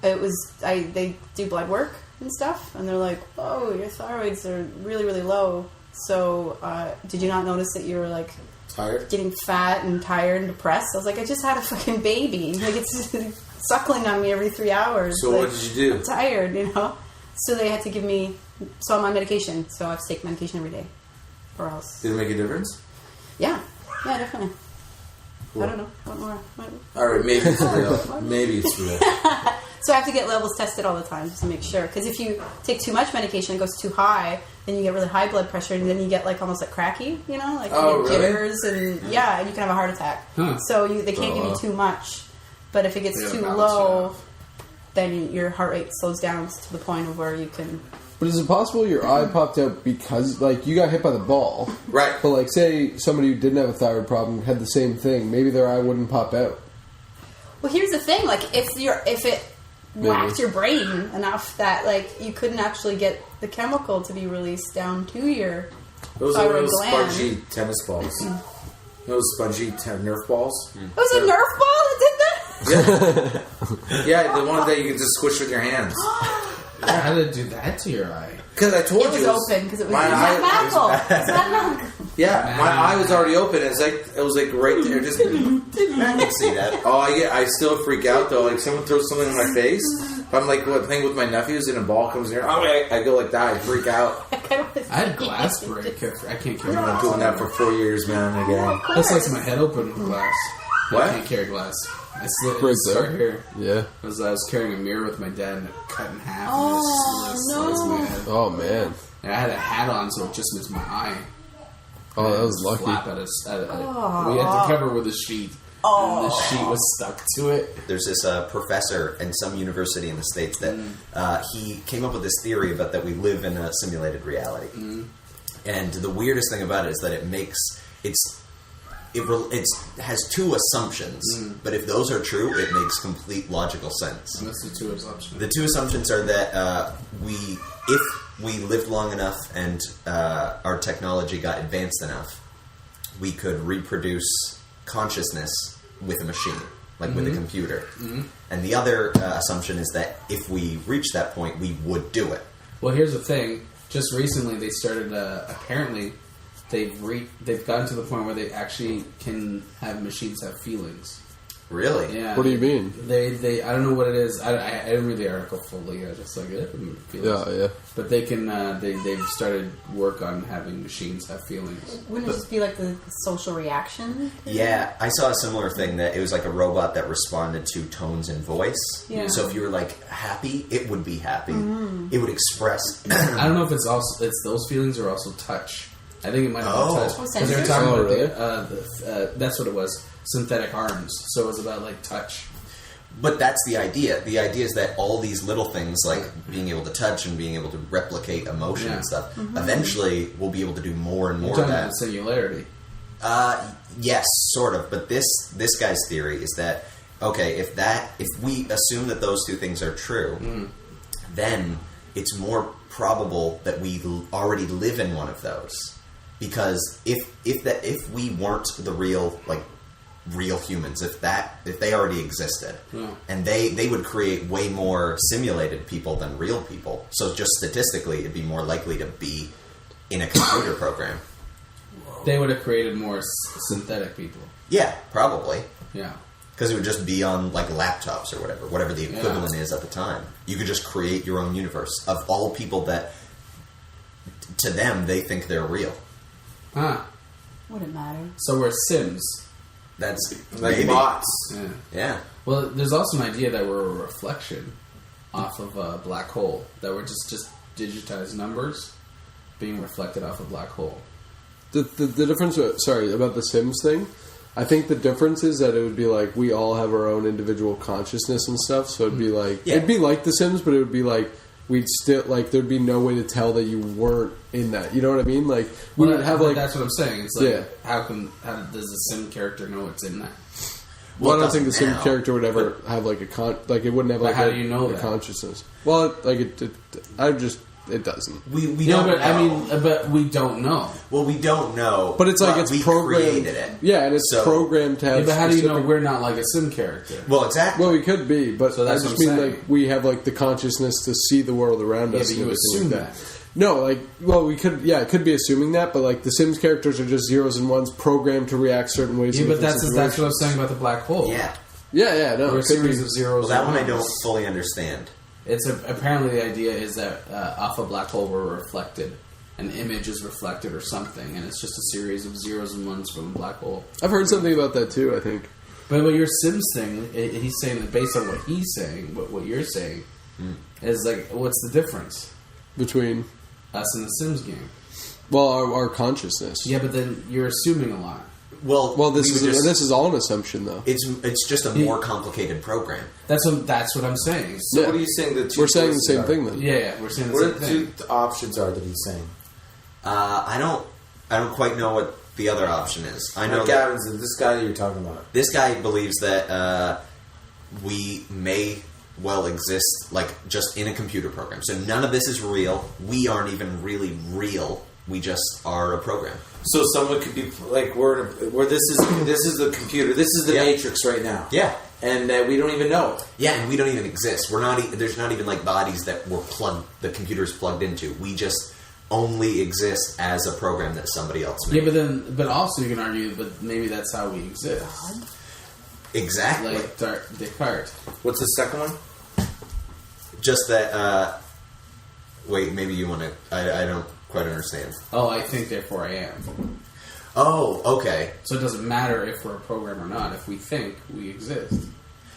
they do blood work and stuff, and they're like, "Oh, your thyroids are really, really low." So did you not notice that you were like Tired? getting fat and tired and depressed? I was like, I just had a fucking baby. Like, it's suckling on me every 3 hours. So like, what did you do? I'm tired, you know? So they had to give me... So I'm on medication. So I have to take medication every day. Or else... Did it make a difference? Yeah. Yeah, definitely. Cool. I don't know. What more? Alright, maybe it's real. Maybe it's real. So I have to get levels tested all the time just to make sure. Because if you take too much medication, it goes too high, then you get really high blood pressure, and then you get like almost like cracky, you know? Like Oh, you get really? jitters, and yeah, and you can have a heart attack. Huh. So they can't give you too much. But if it gets They too gotta balance it low, out. then your heart rate slows down to the point of where you can... But is it possible your eye popped out because, like, you got hit by the ball? Right. But, like, say somebody who didn't have a thyroid problem had the same thing, maybe their eye wouldn't pop out. Well, here's the thing. Like, if it whacked your brain enough that, like, you couldn't actually get the chemical to be released down to your Those are thyroid those gland. spongy tennis balls. Those spongy Nerf balls. It was a Nerf ball that did that? Yeah, the one that you can just squish with your hands. How did it do that to your eye? Because I told It was you open because it was my eye- mathematical. It's mathematical. Yeah, my eye was already open. It was like right there. Just I can see that. oh, I still freak out though. Like someone throws something in my face. If I'm like playing with my nephews and a ball comes near, I go like that. I freak out. I had glass break. I can't carry I've been glass. doing that for 4 years, man. Again, That sliced my head open with glass. What? I can't carry glass. I slit Right it right there. here. Yeah. I was carrying a mirror with my dad and it cut in half. Oh, and it sliced my no. head. Oh, man. And I had a hat on, so it just missed my eye. Oh, that was Just lucky. flap at we had to cover with a sheet. And the sheet was stuck to it. There's this professor in some university in the States that he came up with this theory about that we live in a simulated reality. And the weirdest thing about it is that it has 2 assumptions, but if those are true, it makes complete logical sense. And that's the 2 assumptions. The 2 assumptions are that if we lived long enough and our technology got advanced enough, we could reproduce consciousness with a machine, like with a computer. And the other assumption is that if we reach that point, we would do it. Well, here's the thing. Just recently, they started. Apparently, they've gotten to the point where they actually can have machines have feelings. Really? Yeah. What do you mean? They I don't know what it is. I didn't read the article fully. I just like it. Yeah. But they can. They've started work on having machines have feelings. Wouldn't it just be like the social reaction? Yeah, I saw a similar thing that it was like a robot that responded to tones and voice. Yeah. So if you were like happy, it would be happy. It would express. I don't know if it's those feelings or also touch. I think it might have been touch Oh, because they were sensors? talking Oh, about really? that's what it was. Synthetic arms. So it was about like touch. But that's the idea. The idea is that all these little things, like being able to touch and being able to replicate emotion and stuff, eventually we'll be able to do more and You're more of talking that. about singularity. Yes, sort of. But this guy's theory is that okay, if we assume that those two things are true, then it's more probable that we already live in one of those. Because if we weren't the real humans, if they already existed, and they would create way more simulated people than real people. So just statistically, it'd be more likely to be in a computer program. They would have created more synthetic people. Yeah, probably. Yeah. Because it would just be on like laptops or whatever the equivalent is at the time. You could just create your own universe of all people that, to them, they think they're real. Huh. Wouldn't matter. So we're Sims. That's Like maybe. bots. Yeah. Yeah. Well, there's also an idea that we're a reflection off of a black hole. That we're just digitized numbers being reflected off a black hole. The difference, about the Sims thing, I think the difference is that it would be like we all have our own individual consciousness and stuff, so it'd be like, it'd be like the Sims, but it would be like, we'd still, like, there'd be no way to tell that you weren't in that, you know what I mean? Like, we would have like... That's what I'm saying. It's like, how does the Sim character know it's in that? Well, I don't it think the doesn't Sim now, character would ever have like a it wouldn't have But like how a, do you know a that? consciousness. Well, like it doesn't. We No, don't but know. I mean, but we don't know. Well, we don't know. But it's like it's we programmed. created it. Yeah, and it's So- programmed to have. Yeah, but how do you know specific- we're not like a Sim character? Well, exactly. Well, we could be, but So that's I just what I'm mean saying. like we have like the consciousness to see the world around Yeah, us. but and you everything assume like that. No, like, well, we could, it could be assuming that, but like the Sims characters are just zeros and ones programmed to react certain ways. Yeah, in but different that's what I situations. was saying about the black hole. Yeah. Yeah, no, We're a it could series be. of zeros. Well, that and one I ones. don't fully understand. It's apparently the idea is that off a black hole we're reflected, an image is reflected or something, and it's just a series of zeros and ones from a black hole. I've heard something about that too. I think. But your Sims thing, he's saying that based on what he's saying, what you're saying, is like, what's the difference? Between Us and the Sims game. well, our consciousness. Yeah, but then you're assuming a lot. Well, This we would just- is all an assumption, though. It's just a more complicated program. That's what I'm saying. So Yeah. what are you saying? The two We're saying the choices same are? thing then. Yeah, we're saying the What same are the thing. two options are that he's saying? I don't quite know what the other option is. I know that Gavin's this guy that you're talking about. this guy believes that we may well exist like just in a computer program. So none of this is real. We aren't even really real. We just are a program. So someone could be like, where this is the computer. This is the Yeah. Matrix right now. Yeah. And we don't even know it. Yeah, and we don't even exist. We're not. There's not even like bodies that we're plugged. The computer's plugged into. We just only exist as a program that somebody else Yeah, made. but also you can argue, but maybe that's how we exist. Exactly. Like Descartes. What's the second one? Just that. Wait, maybe you want to. I don't quite understand. Oh, I think, therefore I am. Oh, okay. So it doesn't matter if we're a program or not. If we think, we exist.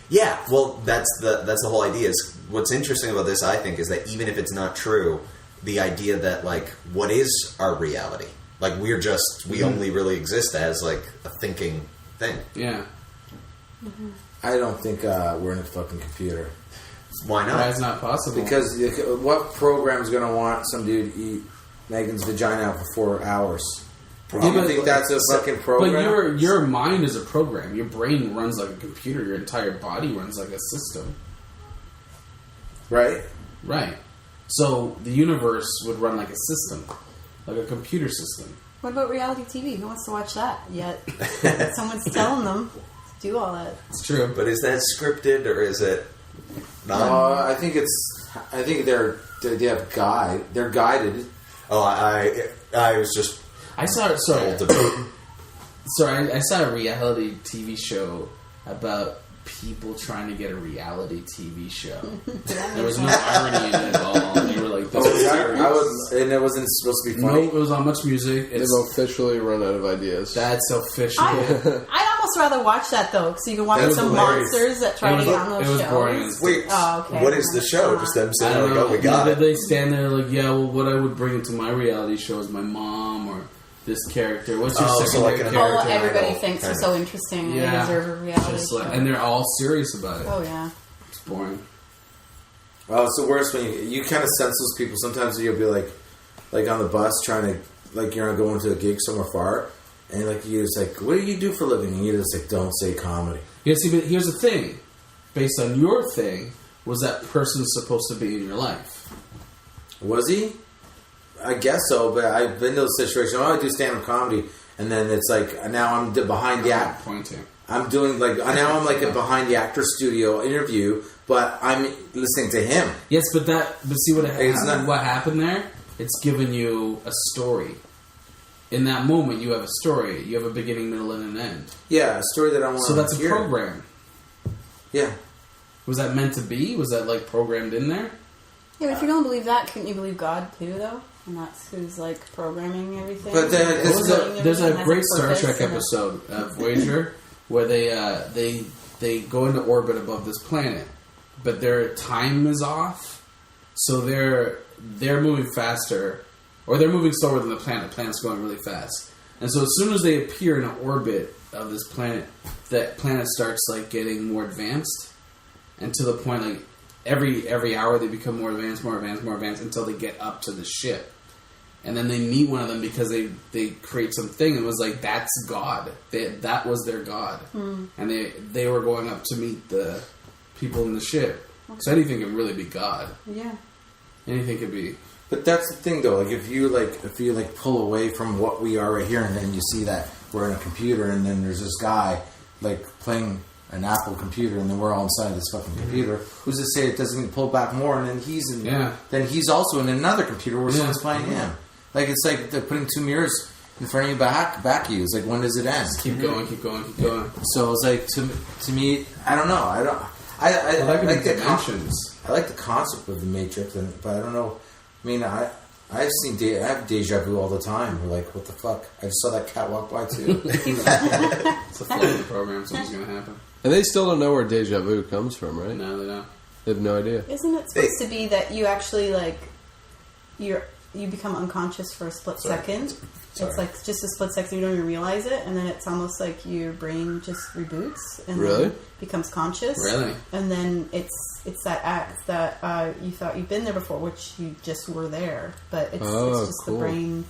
Yeah, well, that's the whole idea. Is what's interesting about this, I think, is that even if it's not true, the idea that like what is our reality? Like we only really exist as like a thinking thing. Yeah. I don't think we're in a fucking computer. Why not? Why is not possible? Because what program's going to want some dude to eat Megan's vagina out for 4 hours? Do you think that's a fucking program? But your mind is a program. Your brain runs like a computer. Your entire body runs like a system. Right? Right. So the universe would run like a system, like a computer system. What about reality TV? Who wants to watch that? Yet someone's telling them to do all that. It's true. But is that scripted or is it not? I think they have guide. They're guided. Oh, I was just I saw it. Sorry, I saw a reality TV show about people trying to get a reality TV show. There was no irony in it at all. They were like, "This is serious." And it wasn't supposed to be No, funny. it was on Much Music. They've officially run out of ideas. That's official. I'd almost rather watch that though, so you can watch That's some hilarious. monsters that try to get on It those was shows. boring. wait. Oh, okay. What is the show? Just them I saying, don't "Oh, know. we got it." They stand there like, yeah, well, what I would bring into my reality show is my mom or this character. What's your Oh, so secondary like an character? Oh, everybody Idol, thinks kind are so interesting and Yeah. they deserve a reality Just show. like, and they're all serious about it. Oh yeah. It's boring. Oh, it's the worst when you kind of sense those people. Sometimes you'll be like on the bus trying to, like, you're going to a gig somewhere far, and like you're just like, what do you do for a living? And you're just like, don't say comedy. Yeah, see, but here's the thing. Based on your thing, was that person supposed to be in your life? Was he? I guess so, but I've been to those situations. Oh, I do stand-up comedy, and then it's like now I'm behind the act. Pointing. I'm doing like now I'm like a behind the actor studio interview, but I'm listening to him. Yes, but see what It's happened, not- what happened there? It's given you a story. In that moment, you have a story. You have a beginning, middle, and an end. Yeah, a story that I want. So that's a hear. program. Yeah. Was that meant to be? Was that like programmed in there? Yeah, but if you don't believe that, couldn't you believe God too, though? And that's who's like programming everything. But then and there's controlling There's a everything, great has Star purpose Trek and a- episode of Voyager where they go into orbit above this planet, but their time is off, so they're moving faster, or they're moving slower than the planet. The planet's going really fast, and so as soon as they appear in an orbit of this planet, that planet starts like getting more advanced, and to the point like every hour they become more advanced until they get up to the ship. And then they meet one of them because they create something and it was like, that's God. That was their God. And they were going up to meet the people in the ship. So anything can really be God. Yeah. Anything could be. But that's the thing, though. Like, if you pull away from what we are right here, and then you see that we're in a computer, and then there's this guy like playing an Apple computer, and then we're all inside this fucking computer. Who's to say it doesn't pull back more, and then he's in? Yeah. Then he's also in another computer where Yeah. someone's playing him. Like, it's like they're putting two mirrors in front of you, back you. It's like, when does it end? Keep going. So it's like to me, I don't know. I Well, that could like be the dimensions. I like the concept of the Matrix, but I don't know. I mean, I have deja vu all the time. We're like, what the fuck? I just saw that cat walk by too. It's a floating program. Something's going to happen. And they still don't know where deja vu comes from, right? No, they don't. They have no idea. Isn't it supposed to be that you actually like you become unconscious for a split second? Sorry. It's like just a split second, you don't even realize it, and then it's almost like your brain just reboots and Really? then becomes conscious. Really? And then it's that act that you thought you'd been there before, which you just were there, but it's just cool. the brain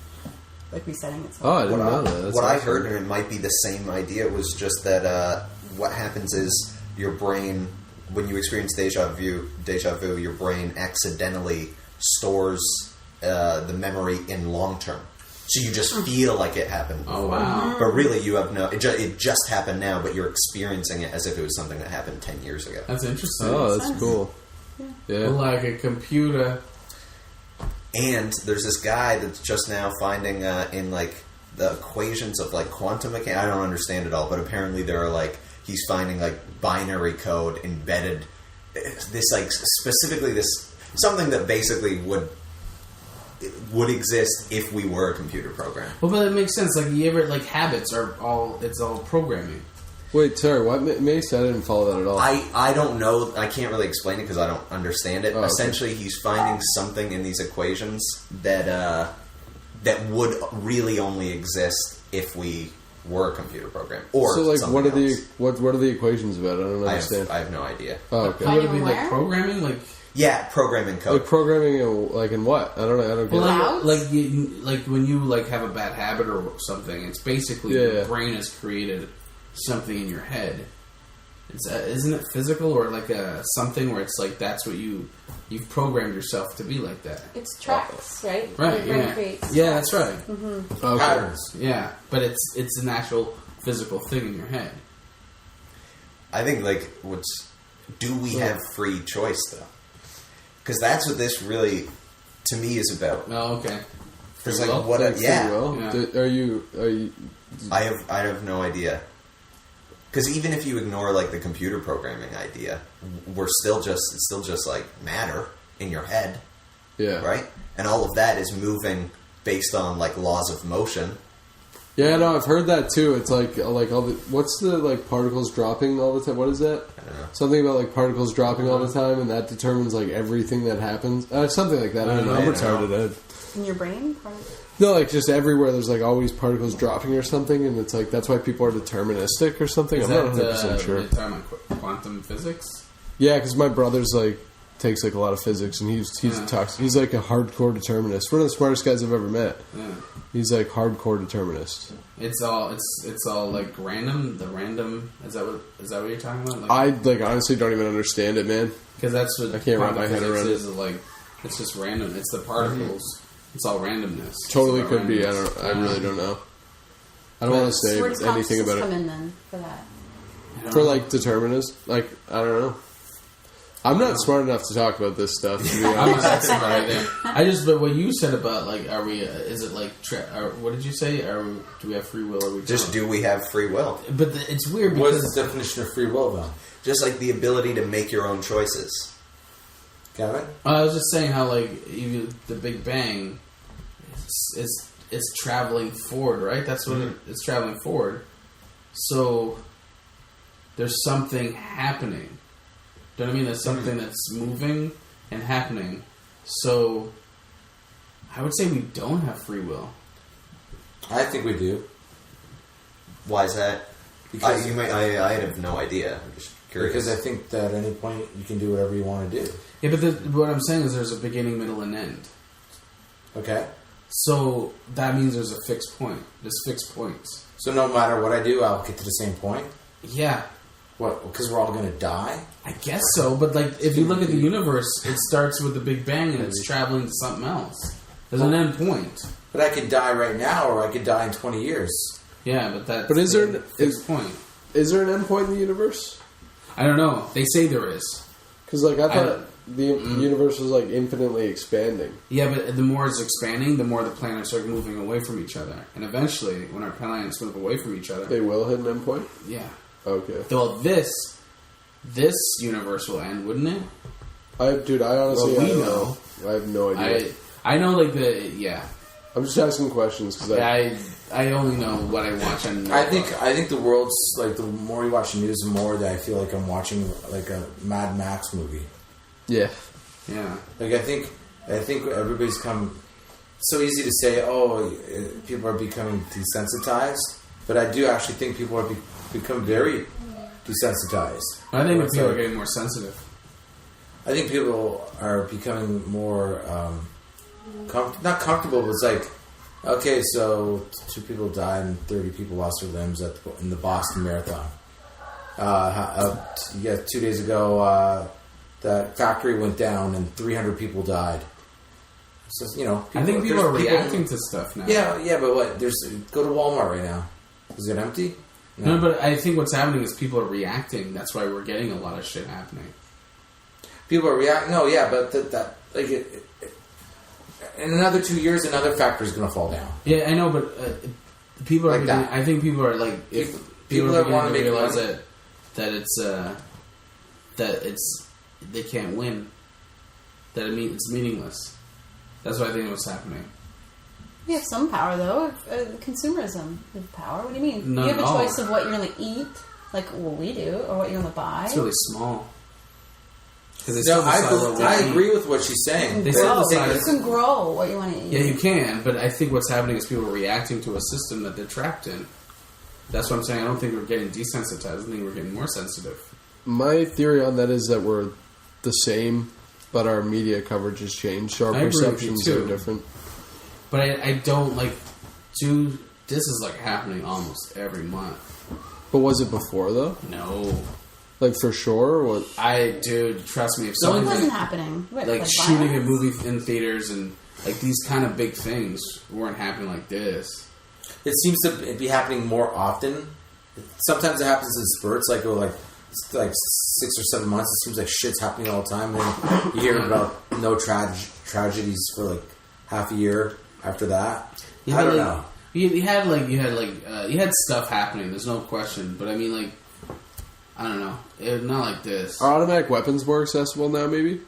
like resetting itself. Oh, I didn't know that. That's What I awesome. heard, and it might be the same idea, was just that what happens is your brain, when you experience deja vu, your brain accidentally stores the memory in long term. So you just feel like it happened before. Oh, wow. But really, you have it just happened now, but you're experiencing it as if it was something that happened 10 years ago. That's interesting. Oh, that's cool. Yeah. Like a computer. And there's this guy that's just now finding in like the equations of like quantum mechanics. I don't understand it all, but apparently there are like he's finding like binary code embedded. This like specifically this something that basically would exist if we were a computer program. Well, but it makes sense. Like, you ever, like, habits are all programming. Wait, sorry, what, Mace? I didn't follow that at all. I don't know. I can't really explain it because I don't understand it. Oh, okay. Essentially, he's finding something in these equations that would really only exist if we were a computer program. Or so, like, something what are else. what are the equations about? I don't understand. I have no idea. Oh, okay. Would it be, Finding like, where? programming? Like, Yeah, programming code. Like programming, in what? I don't know. I don't get well, it. like when you, like, have a bad habit or something, it's basically your brain has created something in your head. isn't it physical or like a something where it's like that's what you've programmed yourself to be like that? It's tracks, right? Right. Your brain Yeah. creates Yeah, that's right. Okay. Patterns. Yeah, but it's an actual physical thing in your head. I think like do we have free choice though? Because that's what this really, to me, is about. Oh, okay. Because Free like will? what? Like free Yeah, will? Yeah. Are you? I have no idea. Because even if you ignore like the computer programming idea, it's still just like matter in your head, Yeah. right? And all of that is moving based on like laws of motion. Yeah, no, I've heard that too. It's like all the what's the like particles dropping all the time? What is that? I don't know. Something about like particles dropping all the time, and that determines like everything that happens. Something like that. I don't know. I'm Yeah. retarded. In your brain? No, like just everywhere. There's like always particles dropping or something, and it's like that's why people are deterministic or something. Is I'm not that 100% sure. you're talking about quantum physics? Yeah, because my brother's like takes like a lot of physics, and he's like a hardcore determinist. One of the smartest guys I've ever met. Yeah. He's like hardcore determinist. It's all like random. The random is that what you're talking about? I like honestly don't even understand it, man. Because that's what I can't wrap quantum my head physics around is. Like it's just random. It's the particles. It's all randomness. Totally It's all could be. randomness. I really don't know. I don't want to say Where does anything consciousness about come it. in then for that? I don't For know. like determinist, like I don't know. I'm not smart enough to talk about this stuff. To be I'm honest. not expert either. But what you said about like, are we? Is it like? What did you say? Do we have free will? Or we Just don't? do we have free will? But it's weird What because is the definition of free will, though? Just like the ability to make your own choices. Gavin? I was just saying how like even the Big Bang, it's traveling forward, right? That's what it's traveling forward. So there's something happening. Do you know what I mean? There's something that's moving and happening. So I would say we don't have free will. I think we do. Why is that? Because I have no idea. I'm just curious. Because I think that at any point you can do whatever you want to do. Yeah, but what I'm saying is there's a beginning, middle, and end. Okay? So that means there's a fixed point. There's fixed points. So no matter what I do, I'll get to the same point? Yeah, What? Because we're all going to die? I guess so. But like, if you look at the universe, it starts with the Big Bang and it's traveling to something else. There's an end point. But I could die right now, or I could die in 20 years. Yeah, but that's But is there the an- fixed point? Is there an end point in the universe? I don't know. They say there is. Because like I I thought don't- the universe was like infinitely expanding. Yeah, but the more it's expanding, the more the planets are moving away from each other. And eventually, when our planets move away from each other, They will hit an end point. yeah. Okay. Well, this universe will end, wouldn't it? I honestly Well, I we don't know. know. I have no idea. I know, like yeah. I'm just asking questions because I only know what I watch on. I think the world's, like, the more you watch the news, the more that I feel like I'm watching, like, a Mad Max movie. yeah. Yeah. Like, I think everybody's come... So easy to say, people are becoming desensitized. But I do actually think people are become very desensitized. I think It's people are like- getting more sensitive. I think people are becoming more not comfortable, but it's like, okay, so 2 people died and 30 people lost their limbs in the Boston Marathon. Yeah, 2 days ago, that factory went down and 300 people died. So, I think people there's are reacting to stuff now. Yeah, but what? Go to Walmart right now. Is it empty? No, but I think what's happening is people are reacting. That's why we're getting a lot of shit happening. People are reacting. No, yeah, but in another 2 years, another factory is going to fall down. Yeah, I know, but people are. Like that. I think people are like if People are that wanna beginning to make realize money. that it's they can't win. That it's meaningless. That's what I think was happening. You have some power, though. Consumerism. You have power. What do you mean? None You have at a all. choice of what you're going to eat, like what we do, or what you're going to buy. It's really small. Because No, I agree with what she's saying. They still Grow. decide- You can grow what you want to eat. Yeah, you can, but I think what's happening is people are reacting to a system that they're trapped in. That's what I'm saying. I don't think we're getting desensitized. I think we're getting more sensitive. My theory on that is that we're the same, but our media coverage has changed, so our I agree with you, perceptions too. are different. But I don't like. Dude, this is like happening almost every month. But was it before though? No. Like for sure? Or what? Dude, trust me, if It someone wasn't happening. What, like shooting a violence? movie in theaters and like these kind of big things weren't happening like this. It seems to be happening more often. Sometimes it happens in spurts, like 6 or 7 months. It seems like shit's happening all the time. And then you hear about no tragedies for like half a year after that. I don't know. You had stuff happening. There's no question, but I mean, like, I don't know. It's not like this. Are automatic weapons more accessible now? Maybe.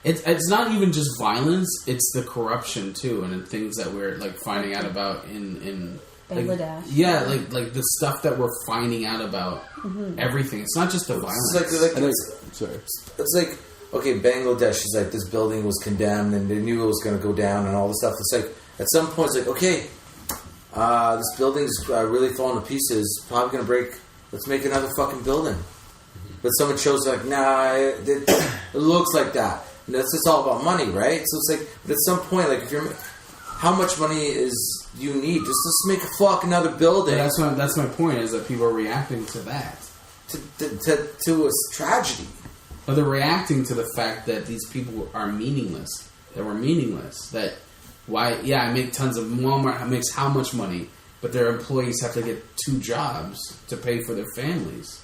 It's not even just violence; it's the corruption too, and things that we're like finding out about in Bangladesh. like the stuff that we're finding out about. Everything. It's not just the violence. It's like okay, Bangladesh is like this building was condemned and they knew it was going to go down and all this stuff. It's like at some point it's like okay, this building's really falling to pieces. Probably going to break. Let's make another fucking building. But someone chose like nah, it looks like that. And it's all about money, right? So it's like, but at some point, like if you're, how much money is you need? Just let's make a fuck another building. But that's my point. Is that people are reacting to that. To a tragedy. But they're reacting to the fact that these people are meaningless. That we're meaningless. That why? Yeah, I make tons of Walmart makes how much money, but their employees have to get 2 jobs to pay for their families.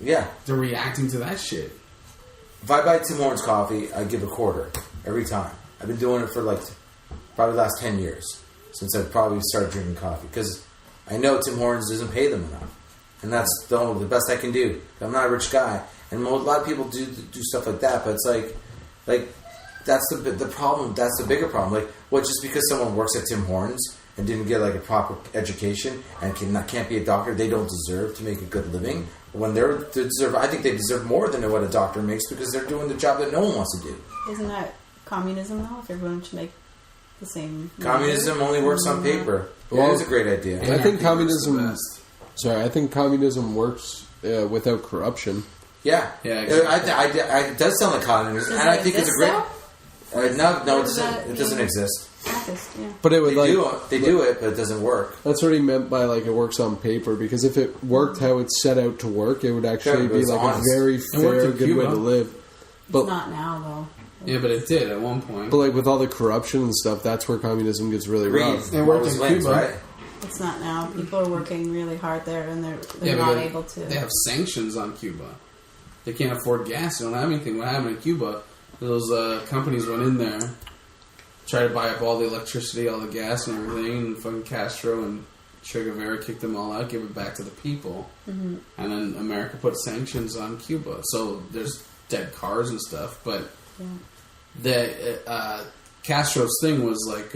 Yeah, They're reacting to that shit. if I buy Tim Hortons coffee, I give a quarter every time. I've been doing it for like probably the last 10 years since I probably started drinking coffee because I know Tim Hortons doesn't pay them enough, and that's the best I can do. I'm not a rich guy, and a lot of people do stuff like that. But it's like that's the problem. That's the bigger problem. Like, what? Just because someone works at Tim Hortons and didn't get like a proper education and can't be a doctor, they don't deserve to make a good living. When they deserve, I think they deserve more than what a doctor makes because they're doing the job that no one wants to do. Isn't that communism though? If everyone should make the same. Communism only works on paper. Well, it is a great idea. I think communism. Sorry, I think communism works without corruption. Yeah, Yeah, exactly. it does sound like communism, Does and I it think it's a exist, great. No, it doesn't exist. Practiced, yeah. But it would They do it, but it doesn't work. That's what he meant by like it works on paper. Because if it worked how it's set out to work, it would actually Sure, but be it's like honest. a very worked fair, in good way Cuba. to live. But It's not now though. Yeah, but it did at one point. But like with all the corruption and stuff, that's where communism gets really rough. It worked Always in wins, Cuba. right? It's not now. People are working really hard there, and they're Yeah, but not they- able to. They have sanctions on Cuba. They can't afford gas. They don't have anything. What happened in Cuba? Those companies went in there, tried to buy up all the electricity, all the gas, and everything. And fucking Castro and Che Guevara kicked them all out, give it back to the people. Mm-hmm. And then America put sanctions on Cuba. So there's dead cars and stuff. But the Castro's thing was like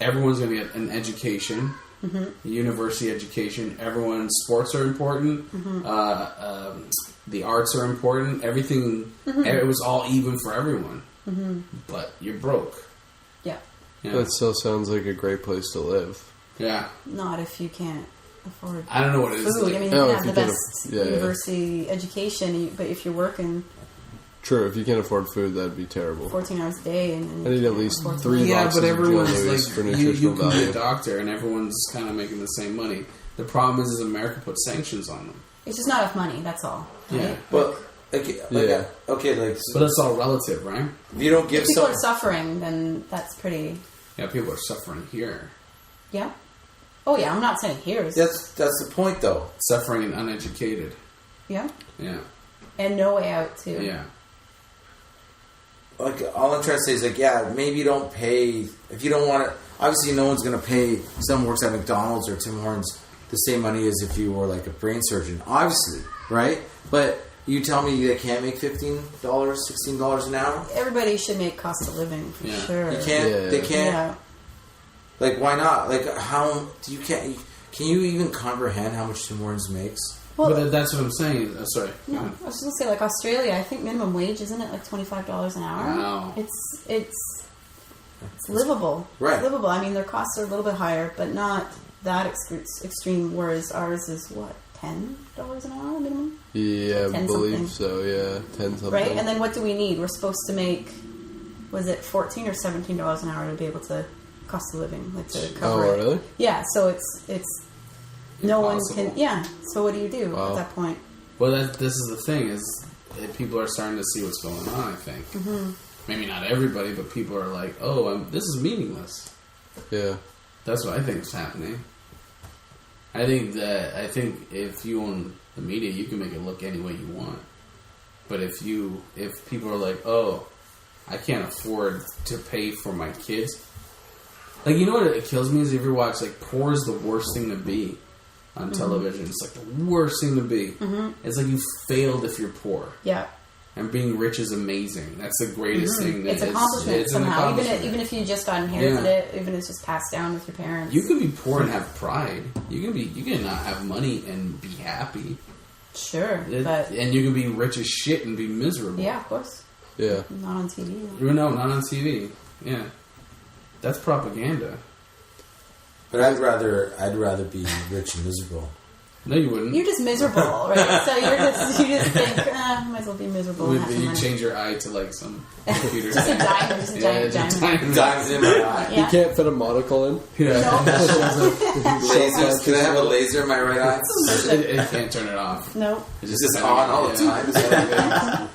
everyone's going to get an education. Mm-hmm. University education. Everyone's sports are important. Mm-hmm. The arts are important. Everything. Mm-hmm. It was all even for everyone. But you're broke. Yeah, Yeah. That still sounds like a great place to live. Yeah. not if you can't afford. I don't know what it is. Food. Like, I mean, you Oh, can if have the you can best yeah. university education, but if you're working True, if you can't afford food, that'd be terrible. 14 hours a day, and I need at least afford to 3 live. yeah, boxes but of Joe everyone's Louis for like you nutritional can be value. a doctor, and everyone's kind of making the same money. The problem is America put sanctions on them. it's just not enough money. That's all. Right? Yeah. Well, okay, Yeah. like But that's all relative, right? if you don't give If people some, are suffering, then that's pretty. Yeah, people are suffering here. Yeah. Oh yeah, I'm not saying here. that's the point though. Suffering and uneducated. Yeah, Yeah. and no way out too. Yeah. Like all I'm trying to say is like, yeah, maybe you don't pay if you don't want to. Obviously, no one's going to pay someone who works at McDonald's or Tim Hortons the same money as if you were like a brain surgeon. Obviously, right? But you tell me they can't make $15, $16 an hour. Everybody should make cost of living for Yeah. sure. You can't. Yeah. They can't. Yeah. Like, why not? Like, how do you can't? Can you even comprehend how much Tim Hortons makes? Well, But that's what I'm saying. Sorry. no, I was just gonna say like Australia. I think minimum wage isn't it like $25 an hour? Wow. It's livable. Right. It's livable. I mean, their costs are a little bit higher, but not that extreme. Whereas ours is what $10 an hour minimum, Yeah, I 10 believe something. so, yeah. 10 something. right? And then what do we need? We're supposed to make was it $14 or $17 an hour to be able to cost of living, like to Oh, cover it. really? Yeah. So it's no one Impossible. can. Yeah. So what do you do Wow. at that point? Well, this is the thing is people are starting to see what's going on. I think maybe not everybody, but people are like, "Oh, this is meaningless." Yeah. That's what I think is happening. I think if you own the media, you can make it look any way you want. But if people are like, "Oh, I can't afford to pay for my kids," like, you know what it kills me is if you ever watch, like, poor is the worst thing to be on television. It's like the worst thing to be. It's like you failed if you're poor. Yeah. And being rich is amazing. That's the greatest thing. It's accomplishment it's somehow. An accomplishment. Even if you just got inherited it, even if it's just passed down with your parents. You can be poor and have pride. You can not have money and be happy. Sure, but and you can be rich as shit and be miserable. yeah, of course. Yeah. Not on TV. No, not on TV. Yeah, that's propaganda. But I'd rather be rich and miserable. No, you wouldn't. You're just miserable, right? So you just think, might as well be miserable. And have some You money. change your eye to like some computer. Just a diamond, just a giant diamond. Diamonds in my eye. Yeah. You can't fit a monocle in. Yeah. Lasers. Can I have a laser in my right eye? It can't turn it off. No, It's It's just on all the time.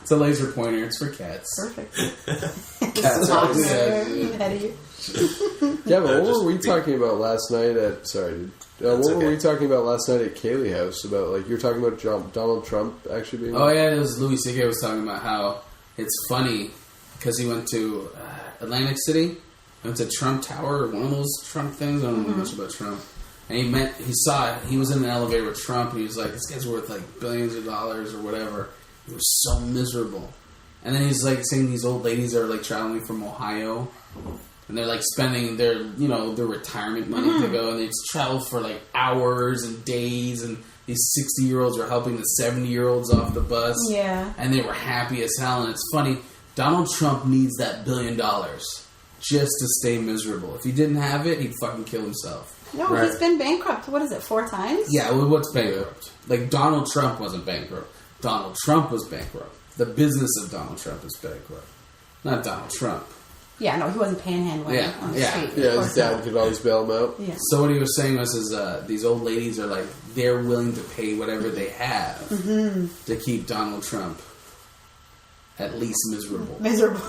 It's a laser pointer. It's for cats. perfect. Cats It's are hot always- ahead of you. Yeah, but what just were we be- talking about last night at... Sorry, dude. What That's were okay. we talking about last night at Kaylee House? About, like, you were talking about Donald Trump actually being... Oh yeah, it was Louis C.K. was talking about how it's funny because he went to Atlantic City, went to Trump Tower, or one of those Trump things. I don't know much about Trump. And he was in the elevator with Trump, and he was like, "This guy's worth like billions of dollars or whatever." He was so miserable. And then he's like saying these old ladies are like traveling from Ohio, and they're like spending their retirement money to go, and they just travel for like hours and days, and these 60-year-olds are helping the 70-year-olds off the bus. Yeah. And they were happy as hell, and it's funny, Donald Trump needs that $1 billion just to stay miserable. If he didn't have it, he'd fucking kill himself. No, Right. he's been bankrupt. What is it, 4 times? Yeah, well, what's bankrupt? Like, Donald Trump wasn't bankrupt. Donald Trump was bankrupt. The business of Donald Trump is bankrupt. Not Donald Trump. Yeah, no, he wasn't panhandling Yeah, on the yeah. street. Of Yeah, his course dad not. could always bail him out. Yeah. So what he was saying was, these old ladies are like, they're willing to pay whatever they have to keep Donald Trump at least miserable. Miserable.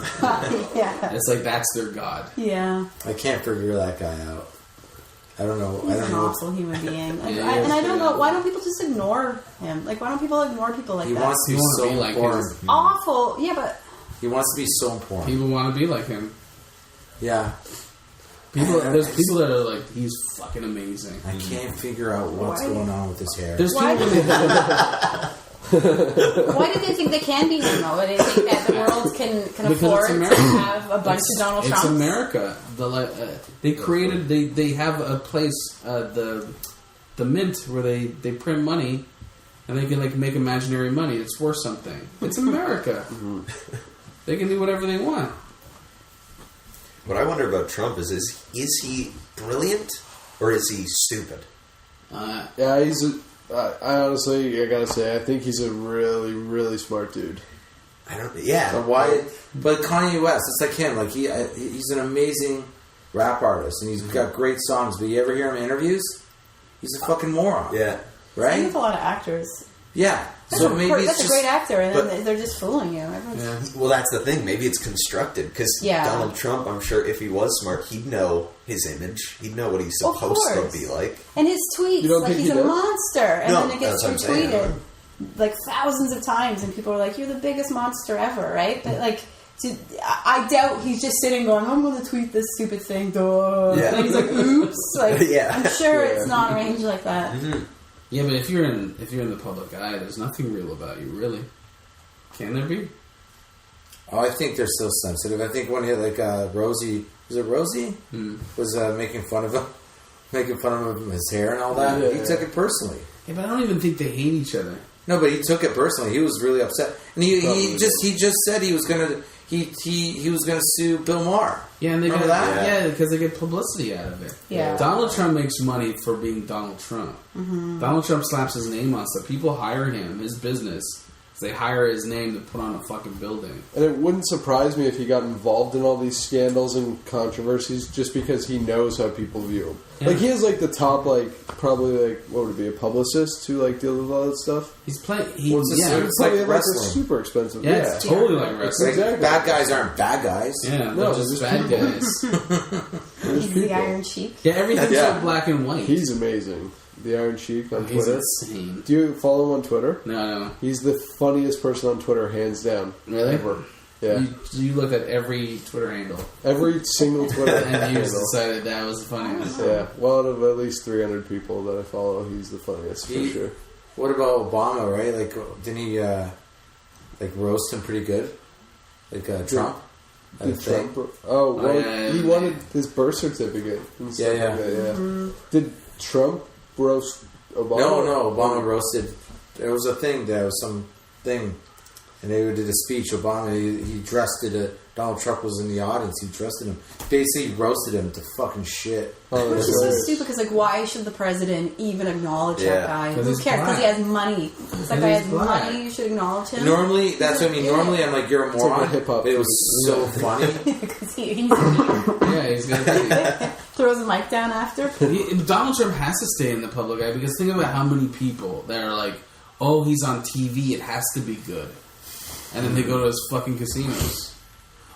Yeah. It's like, that's their god. Yeah. I can't figure that guy out. I don't know. He's I don't an know. awful human being. Like, Yeah, and I don't know, yeah. why don't people just ignore him? Like, why don't people ignore people like He that? wants to be He wants so to be like important. his- Awful. Yeah, but He wants to be so important. People want to be like him. Yeah. There's people that are like, he's fucking amazing. I can't figure out what's Why? going on with his hair. There's why people do why do they think they can be him, though? Do they think that the world can Because afford it's to America. have a bunch of Donald It's Trumps? America. They created. They have a place, the mint, where they print money, and they can like make imaginary money. It's worth something. It's America. They can do whatever they want. What I wonder about Trump is he brilliant or is he stupid? Yeah, he's I honestly, I gotta say, I think he's a really, really smart dude. I don't. Yeah. But why? But Kanye West, it's like him. Like he's an amazing rap artist, and he's got great songs. But you ever hear him in interviews? He's a fucking moron. Yeah. Same Right? with a lot of actors. Yeah. That's, So maybe it's that's just a great actor, and but- then they're just fooling you. Everyone's, Well, that's the thing. Maybe it's constructed because Yeah. Donald Trump. I'm sure if he was smart, he'd know his image. He'd know what he's Of supposed to course. be like. And his tweets, You don't like think he's he a does? monster, and No, then it gets that's what I'm saying. retweeted like thousands of times, and people are like, "You're the biggest monster ever," right? But like, I doubt he's just sitting going, "I'm going to tweet this stupid thing," duh. Yeah. And he's like, "Oops!" Like, Yeah. I'm sure Yeah. it's not arranged like that. Yeah, but if you're in the public eye, there's nothing real about you, really. Can there be? Oh, I think they're still sensitive. I think when he Rosie, was it Rosie? Was making fun of him, his hair and all that. Yeah, He yeah. took it personally. Yeah, but I don't even think they hate each other. No, but he took it personally. He was really upset, and he Probably. just said he was gonna he was gonna sue Bill Maher. Yeah, and they Remember get that? yeah, because they get publicity out of it. Yeah. Donald Trump makes money for being Donald Trump. Donald Trump slaps his name on stuff. People hire him. His business They hire his name to put on a fucking building. And it wouldn't surprise me if he got involved in all these scandals and controversies just because he knows how people view him. Yeah. Like, he has, like, the top, like, probably, like, what would it be, a publicist who, like, deals with all that stuff? He's playing. It's like like wrestling. super expensive. Yeah, it's totally like wrestling. Exactly. Bad guys aren't bad guys. Yeah, No, they're just there's bad people. guys. He's the Iron Sheik. Yeah, everything's Yeah. so black and white. He's amazing. The Iron Sheik on He's Twitter. insane. Do you follow him on Twitter? No. He's the funniest person on Twitter, hands down. Really? Ever. Yeah. You looked at every Twitter handle, Every single Twitter and you handle. decided that was the funniest. Yeah. Well, out of at least 300 people that I follow, he's the funniest for He- sure. What about Obama? Right? Like, didn't he like roast him pretty good? Like Trump. That Did thing? Trump? Oh, well, yeah, he yeah. wanted his birth certificate. And stuff Yeah. Like that, yeah. Did Trump roast Obama? No. Obama roasted. There was a thing. There was some thing, and they did a speech. Obama he dressed it. Donald Trump was in the audience. He dressed him. Basically, roasted him to fucking shit. Oh, Which that's is so hilarious. stupid because, like, why should the president even acknowledge Yeah. that guy? 'Cause Who he's cares? Because he black. has money. This And guy he's has black. money. You should acknowledge him. Normally, that's what I mean. Normally, I'm like, you're a It's like a moron. hip-hop But it was thing. so funny. Because he's Yeah, he's gonna. throws the mic down after. Donald Trump has to stay in the public eye because think about how many people that are like, "Oh, he's on TV. It has to be good," and then they go to his fucking casinos.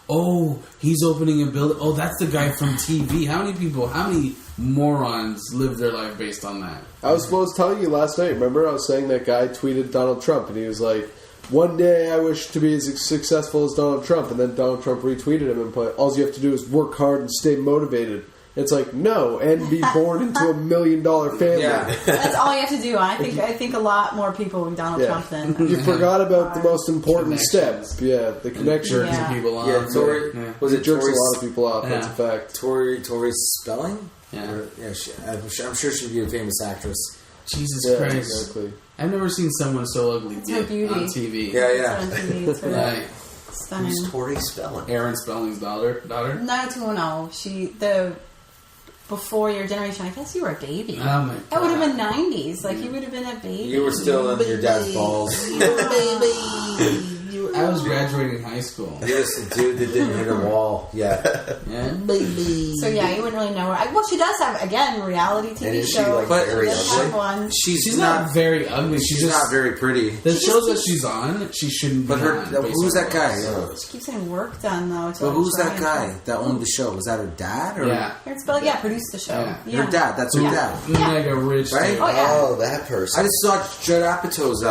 Oh, he's opening a building. Oh, that's the guy from TV. How many people? How many morons live their life based on that? I was telling you last night, remember? I was saying that guy tweeted Donald Trump, and he was like, one day I wish to be as successful as Donald Trump, and then Donald Trump retweeted him and put, all you have to do is work hard and stay motivated. It's like, no, and be born into $1 million family. Yeah. That's all you have to do. I think a lot lot People with Donald Yeah. Trump than. You forgot about the most important step. Connections. Yeah, the connection. Jerks Yeah. people on. Yeah, Tory Yeah. was It it jerks a Tory? lot of people off, that's a Yeah. fact. Tory Spelling? Yeah. Or, yeah, I'm sure she'd be a famous actress. Jesus Yeah, Christ! exactly. I've never seen someone so ugly It's her beauty. on TV. Yeah, It's yeah. on TV. It's really Like stunning. Who's Tori Spelling? Aaron Spelling's daughter. No. Before your generation, I guess you were a baby. Oh my god! That would have been 90s. Like, you would have been a baby. You were still in your dad's balls. I was graduating high school. You're just a dude that didn't hit a wall yet. Yeah. So, yeah, you wouldn't really know her. Well, she does have, again, reality TV And is she, show. like, But- very She does ugly? have one. She's not not. very ugly. She's just, not very pretty. The shows that she's on, she shouldn't But be her, on. based who's on that her guy? looks. She keeps getting work done, though. But who's that guy that owned the show? Was that her dad or Yeah. Produced the show. Yeah. her dad? That's her Yeah. dad. Mega rich. Right? dude. Oh, yeah. Oh, that person. I just saw Judd Apatow's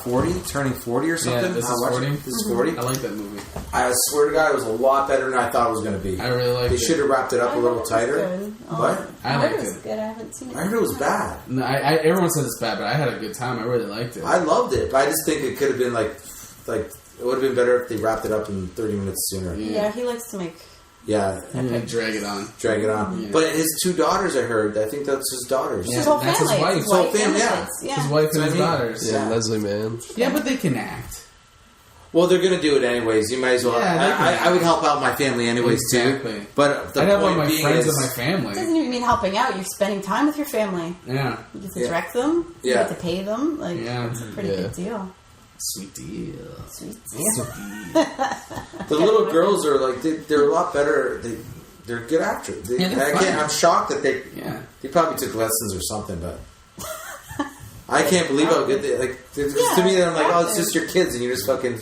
40, turning 40 or something. Yeah, this I is watched 40. it. This is 40. I like that movie. I swear to God, it was a lot better than I thought it was going to be. I really liked They it. should have wrapped it up a little tighter. What? I I heard liked it was it. good. I haven't seen it. I heard it was bad. No, everyone says it's bad, but I had a good time. I really liked it. I loved it, but I just think it could have been like it would have been better if they wrapped it up in 30 minutes sooner. Yeah, he likes to make. Yeah, And drag it on. drag it on. Yeah. But his two daughters, I heard. I think that's his daughters. Yeah. His whole that's his family. wife. His His whole wife family, and yeah. kids. Yeah. His wife and That's his what I mean. daughters. Yeah, Leslie Mann. Yeah, but they can act. Well, they're going to do it anyways. You might as well. Yeah, they can- I would help out my family anyways Exactly. too. But the I'd have all point my being friends is, and my family. It doesn't even mean helping out. You're spending time with your family. Yeah. You get to Yeah. direct them. You Yeah. get to pay them. Like, Yeah. it's a pretty Yeah. good deal. Sweet deal. Sweet Sweet deal. deal. the little girls are like they're a lot better. They're good actors. Yeah, they're funny. I'm shocked that they Yeah. probably took lessons or something, but. I can't believe how good they like. To Yeah, me, I'm like, oh, it's just your kids, and you just fucking.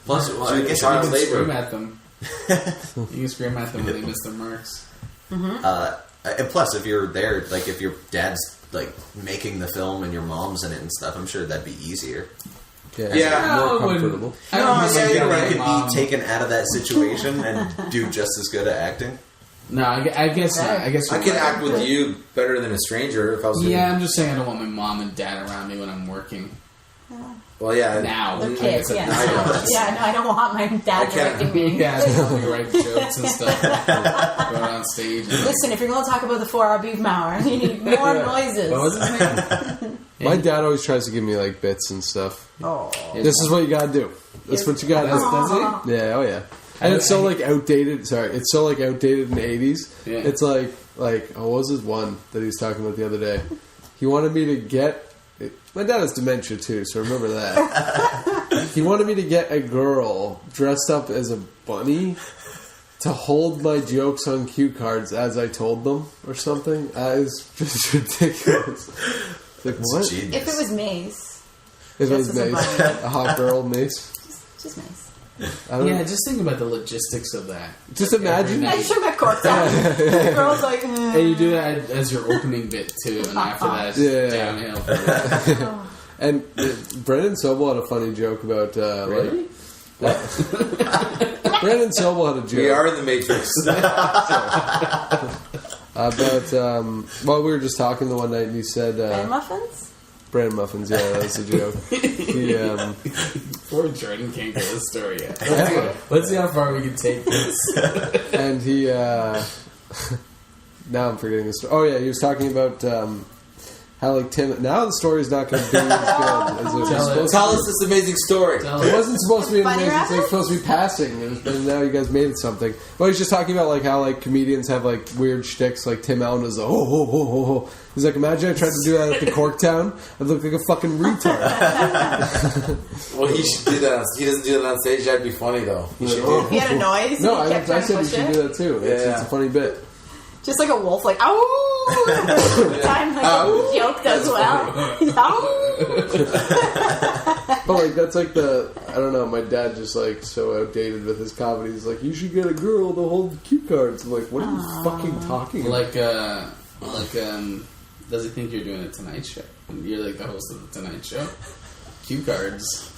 Plus, Well, I I guess guess child you You can scream labor. at them. You can scream at them when they miss their marks. And plus, if you're there, like if your dad's like making the film and your mom's in it and stuff, I'm sure that'd be easier. Yeah. more No, it wouldn't. comfortable. I don't No, miss yeah, my you're dad right. and You mom. could be taken out of that situation and do just as good at acting. No, I guess not. I guess I you're could right. act with you better than a stranger if I was. Yeah, I'm just saying I don't want my mom and dad around me when I'm working. Well, yeah. Now. They're Like I kids, said, yeah. I know. Yeah, no, I don't want my dad I can't- directing me. Yeah, they help me write jokes and stuff. Go on stage. And Listen, if you're going to talk about the 4-hour beef mower, you need more noises. what was his name? My dad always tries to give me like bits and stuff. Oh. This is what you gotta do. That's what you gotta Does do. he? Yeah, oh yeah. And it's so like outdated. Sorry, it's so like outdated in the 80s. Yeah. It's like oh, what was his one that he was talking about the other day? He wanted me to get. My dad has dementia too, so remember that. he wanted me to get a girl dressed up as a bunny to hold my jokes on cue cards as I told them or something. It's just ridiculous. It's like, what? Genius. If it was Mace, If it was Just as a Mace, bunny. a hot girl, Mace. just Mace. I don't Yeah, know. just think about the logistics of that. Just imagine. I shook my corpse out. The girl's like, And you do that as your opening bit too, and after that, it's Yeah. downhill. From there. And Brendan Sobel had a funny joke about Really? Brendan Sobel had a joke. We are in the Matrix. About well, we were just talking the one night, and he said and muffins? bread and muffins. Yeah, that was a joke. He, Poor Jordan can't get the story yet. Yeah. Let's see how far we can take this. and he now I'm forgetting the story. Oh yeah, he was talking about how like Tim. Now the story's not going to be as good as it was Tell it. supposed Tell to. us this amazing story. Tell It us. wasn't supposed to be an Funny amazing thing. It was rabbit? supposed to be passing. It was, but now you guys made it something. Well, he's just talking about like how like comedians have like weird shticks. Like Tim Allen is oh. He's like, imagine I tried to do that at the Corktown. I'd look like a fucking retard. Well, he should do that. He doesn't do that on stage. That'd be funny though. He should do If he had a noise, No, and he kept I trying to said you push should it. do that too. It's Yeah. a funny bit. Just like a wolf, like, ow! Time like a joke does well. Ow! But like that's like the I don't know. My dad just like so outdated with his comedy. He's like, you should get a girl to hold the cue cards. I'm like, what are you fucking talking about? Does he think you're doing a Tonight Show? And you're like the host of the Tonight Show? Cue cards.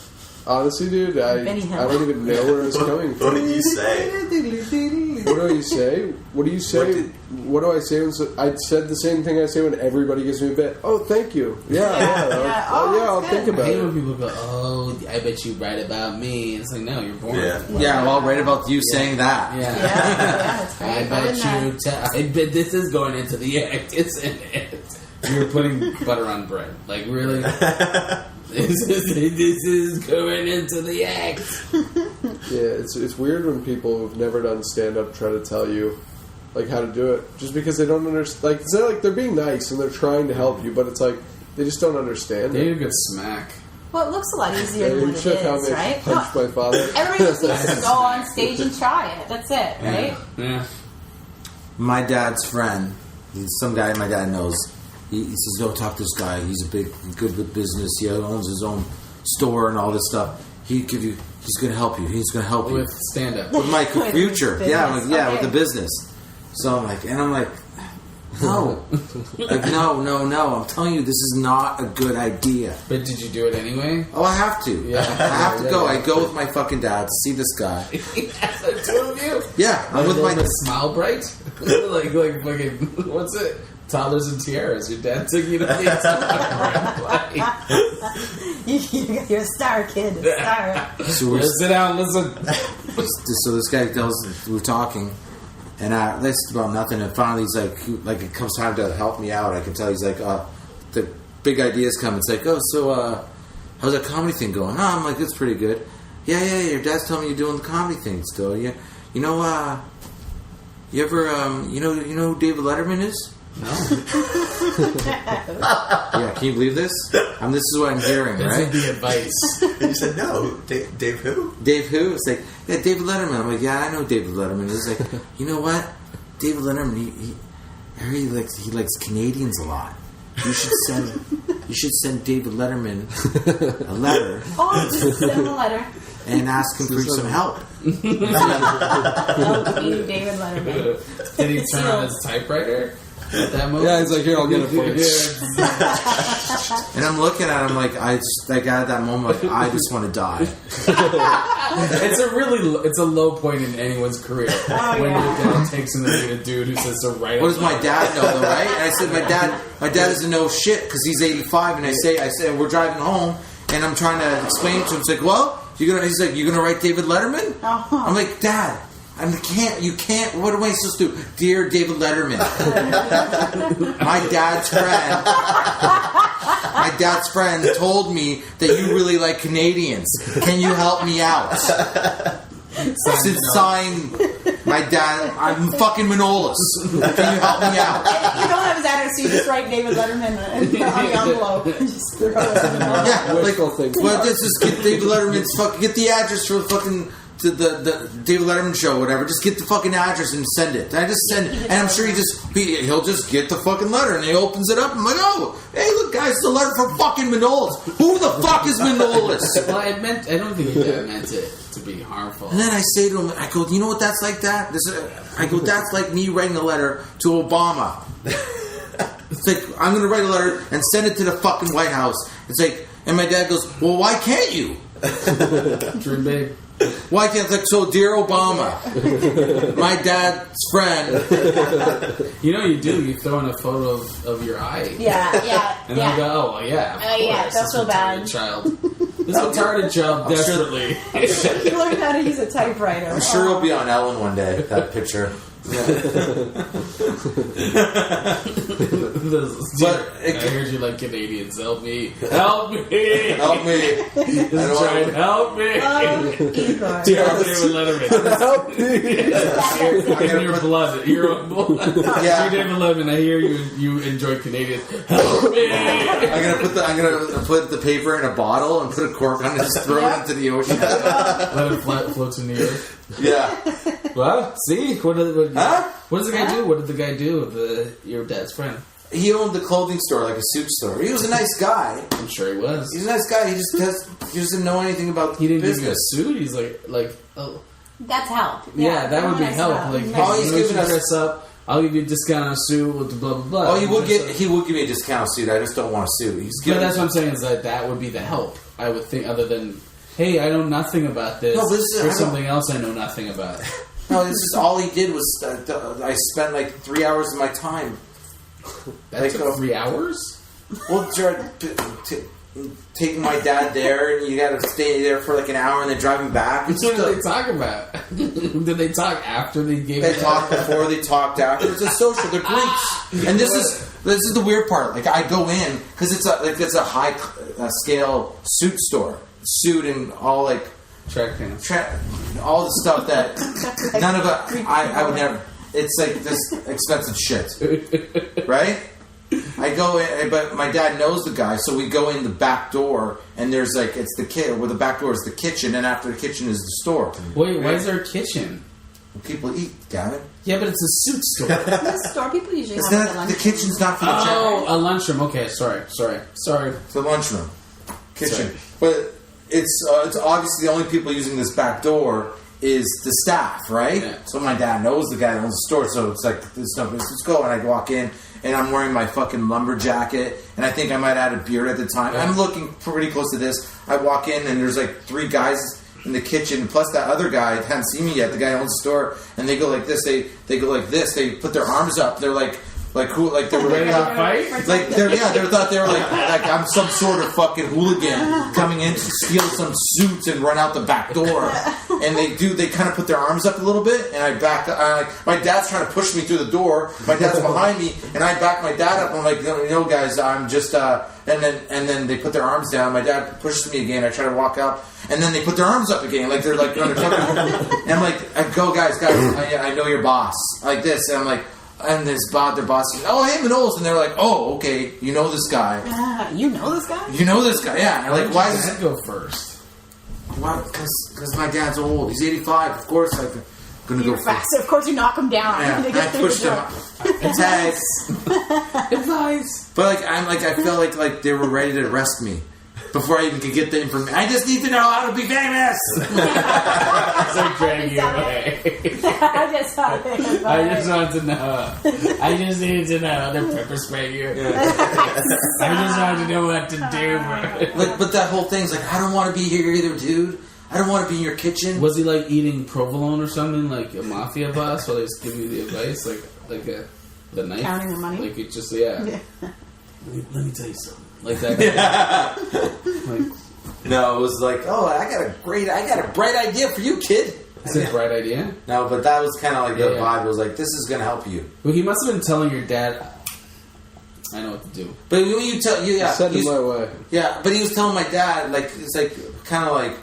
Honestly, dude, I Benny Hill. don't even know where it's coming What from. did you say? What do you say? What do you say? What do I say? I said the same thing I say when everybody gives me a bit. Oh, thank you. Yeah. Yeah. Oh, I'll that's think good. I about hate when it. people go, oh, I bet you write about me. It's like, no, you're born. Yeah. Yeah, well, right about you saying that. Yeah. Yeah, it's I great. bet I bet this is going into the act, isn't it? You're putting butter on bread. Like, really? This is going into the act. Yeah, it's weird when people who've never done stand up try to tell you like how to do it, just because they don't understand. Like it's not like they're being nice and they're trying to help you, but it's like they just don't understand They it. need a good smack. Well, it looks a lot easier Yeah, than you what it should tell is, me I right? punched my father. Everybody just needs to go on stage and try it. That's it, right? Yeah. My dad's friend, he's some guy my dad knows. He says, "Go talk to this guy. He's good with business. He owns his own store and all this stuff. He's going to help you. He's going to help you With stand up. with my With future. business. Yeah, with Okay. the business." So I'm like, no, like no. I'm telling you, this is not a good idea. But did you do it anyway? Oh, I have to. Yeah. I have to Yeah, go. yeah. I go with my fucking dad to see this guy. The two of you? Yeah, I'm with my. Smile Bright? like fucking, what's it? Toddlers and Tiaras. Your dad took you to the You're a star, kid. A star. So we're Sit down, listen. So this guy tells, we're talking, and that's about nothing. And finally, he's like it comes time to help me out. I can tell he's like, the big ideas come. It's like, oh, so how's that comedy thing going? Oh, I'm like, it's pretty good. Yeah. Your dad's telling me you're doing the comedy thing still. Yeah, you ever, you know who David Letterman is? No. Yeah, can you believe this? This is what I'm hearing, That's right? the advice. And you said no. Dave who? Dave who? It's like, yeah, David Letterman. I'm like, yeah, I know David Letterman. He's like, you know what? David Letterman, he likes Canadians a lot. You should send David Letterman a letter Oh, just send him a letter. and ask him for some help. Help you, David Letterman. Did he turn on his typewriter at that moment? Yeah, he's like, here, I'll get it for you. And I'm looking at him like at that moment, like, I just want to die. It's a low point in anyone's career when your dad takes him to meet a dude who says to write. What does my dad know, though, right? And I said, my dad doesn't know shit because he's 85. And I say, we're driving home, and I'm trying to explain to him. It's like, well, he's like, you're gonna write David Letterman? Uh-huh. I'm like, Dad, you can't. What am I supposed to do, dear David Letterman? My dad's friend told me that you really like Canadians. Can you help me out? sign my dad. I'm fucking Manolis. Can you help me out? You don't have his address, so you just write David Letterman on the envelope and just throw it in the envelope. Yeah, like, Wishful thinking. well, this is get David Letterman's fucking, get the address for fucking to the David Letterman show or whatever. Just get the fucking address and send it. And I just send it, and I'm sure he'll just get the fucking letter, and he opens it up. And I'm like, oh, hey, look, guys, it's a letter from fucking Manolis. Who the fuck is Manolis? Well, I don't think your dad meant it to be harmful. And then I say to him, I go, you know what that's like that? I go, that's like me writing a letter to Obama. It's like, I'm going to write a letter and send it to the fucking White House. It's like, and my dad goes, well, why can't you? Dream babe. Why can't, it's like, so dear Obama, my dad's friend. You know you do. You throw in a photo of your eye. Yeah. And then you go, oh, well, yeah. Of course, yeah, that's so bad. Child. This retarded child desperately. He learned how to use a typewriter. I'm sure it'll be on Ellen one day, that picture. I heard you like Canadians. Help me. Help me. Help me. Just try and help me. Igor. Dear David Letterman. Help me! In your blood. Your own blood. Yeah. Dear David Letterman, I hear you enjoy Canadians. Help me. I'm gonna put the paper in a bottle and put a cork on it and just throw it into the ocean. Let it float in the air. Yeah. Well, see? What does the guy Huh? do? What did the guy do with your dad's friend? He owned the clothing store, like a suit store. He was a nice guy. I'm sure he was. He's a nice guy. He just doesn't know anything about He didn't business. give you a suit? He's like, oh. That's help. Yeah, that would be nice help. help. Like, Nice. hey, Oh, he's you know, giving you us- dress up. I'll give you a discount on a suit with the blah blah blah. Oh, he would give me a discount suit. I just don't want a suit. He's But giving. that's what I'm saying is that would be the help. I would think, other than, hey, I know nothing about this. No, but this is- Here's I don't- something else I know nothing about. No, this is all he did was I spent like 3 hours of my time. That Like, took 3 hours. Well, taking my dad there, and you got to stay there for like an hour, and then driving back. What did they talk about? Did they talk after they gave? They it talked before, they talked after. It's a social. They're Greeks, and this is the weird part. Like I go in because it's a high scale suit store, suit and all like track pants. all the stuff that none of it. I would never. It's like this expensive shit, right? I go in, but my dad knows the guy, so we go in the back door, and there's like it's the where the back door is the kitchen, and after the kitchen is the store. Wait, why is there a kitchen? People eat, Gavin. Yeah, but it's a suit store. The store people usually It's have like a not lunch. the kitchen's not for the Oh, a lunchroom. Okay, sorry. It's the lunchroom, kitchen. Sorry. But it's obviously the only people using this back door is the staff, right? Yeah. So my dad knows the guy that owns the store, so it's like let's go. And I walk in, and I'm wearing my fucking lumber jacket, and I think I might have had a beard at the time. Yeah. I'm looking pretty close to this. I walk in, and there's like 3 guys in the kitchen, plus that other guy that hadn't seen me yet, the guy who owns the store, and they go like this. They go like this. They put their arms up. They're like who? Like they were Ready to like. fight? Like they thought they were like I'm some sort of fucking hooligan coming in to steal some suits and run out the back door, and they kind of put their arms up a little bit, and I back my dad's trying to push me through the door, my dad's behind me, and I back my dad up. I'm like, no guys, I'm just and then they put their arms down. My dad pushes me again. I try to walk up, and then they put their arms up again, like they're like going to and I'm like, I go guys, I know your boss, like this, and I'm like. And their boss says, oh, hey, Manolis. And they're like, oh, okay, you know this guy. You know this guy? You know this guy, yeah. And like, why does that go first? Because my dad's old. He's 85. Of course I'm going to go You're fast. Of course you knock him down. Yeah, To get I through the pushed him. door. Tags. Advice. But I felt like they were ready to arrest me. Before I even could get the information. I just need to know how to be famous! It's like dragging you away. I just thought it. I just wanted to know. I just needed to know. They're pepper spraying you. I just wanted to know what to do. But that whole thing's like, I don't want to be here either, dude. I don't want to be in your kitchen. Was he like eating provolone or something, like a mafia boss, while they was giving you the advice, like the knife, Counting the money? like it just Let me tell you something, like that. Like, No, it was like, oh, I got a bright idea for you, kid. it's a bright idea. No, but that was kind of like the Yeah. vibe. It was like, this is going to help you. Well, he must have been telling your dad, I know what to do. But when you tell, yeah, Send it he's- my way. yeah, but he was telling my dad, like, it's like, kind of like,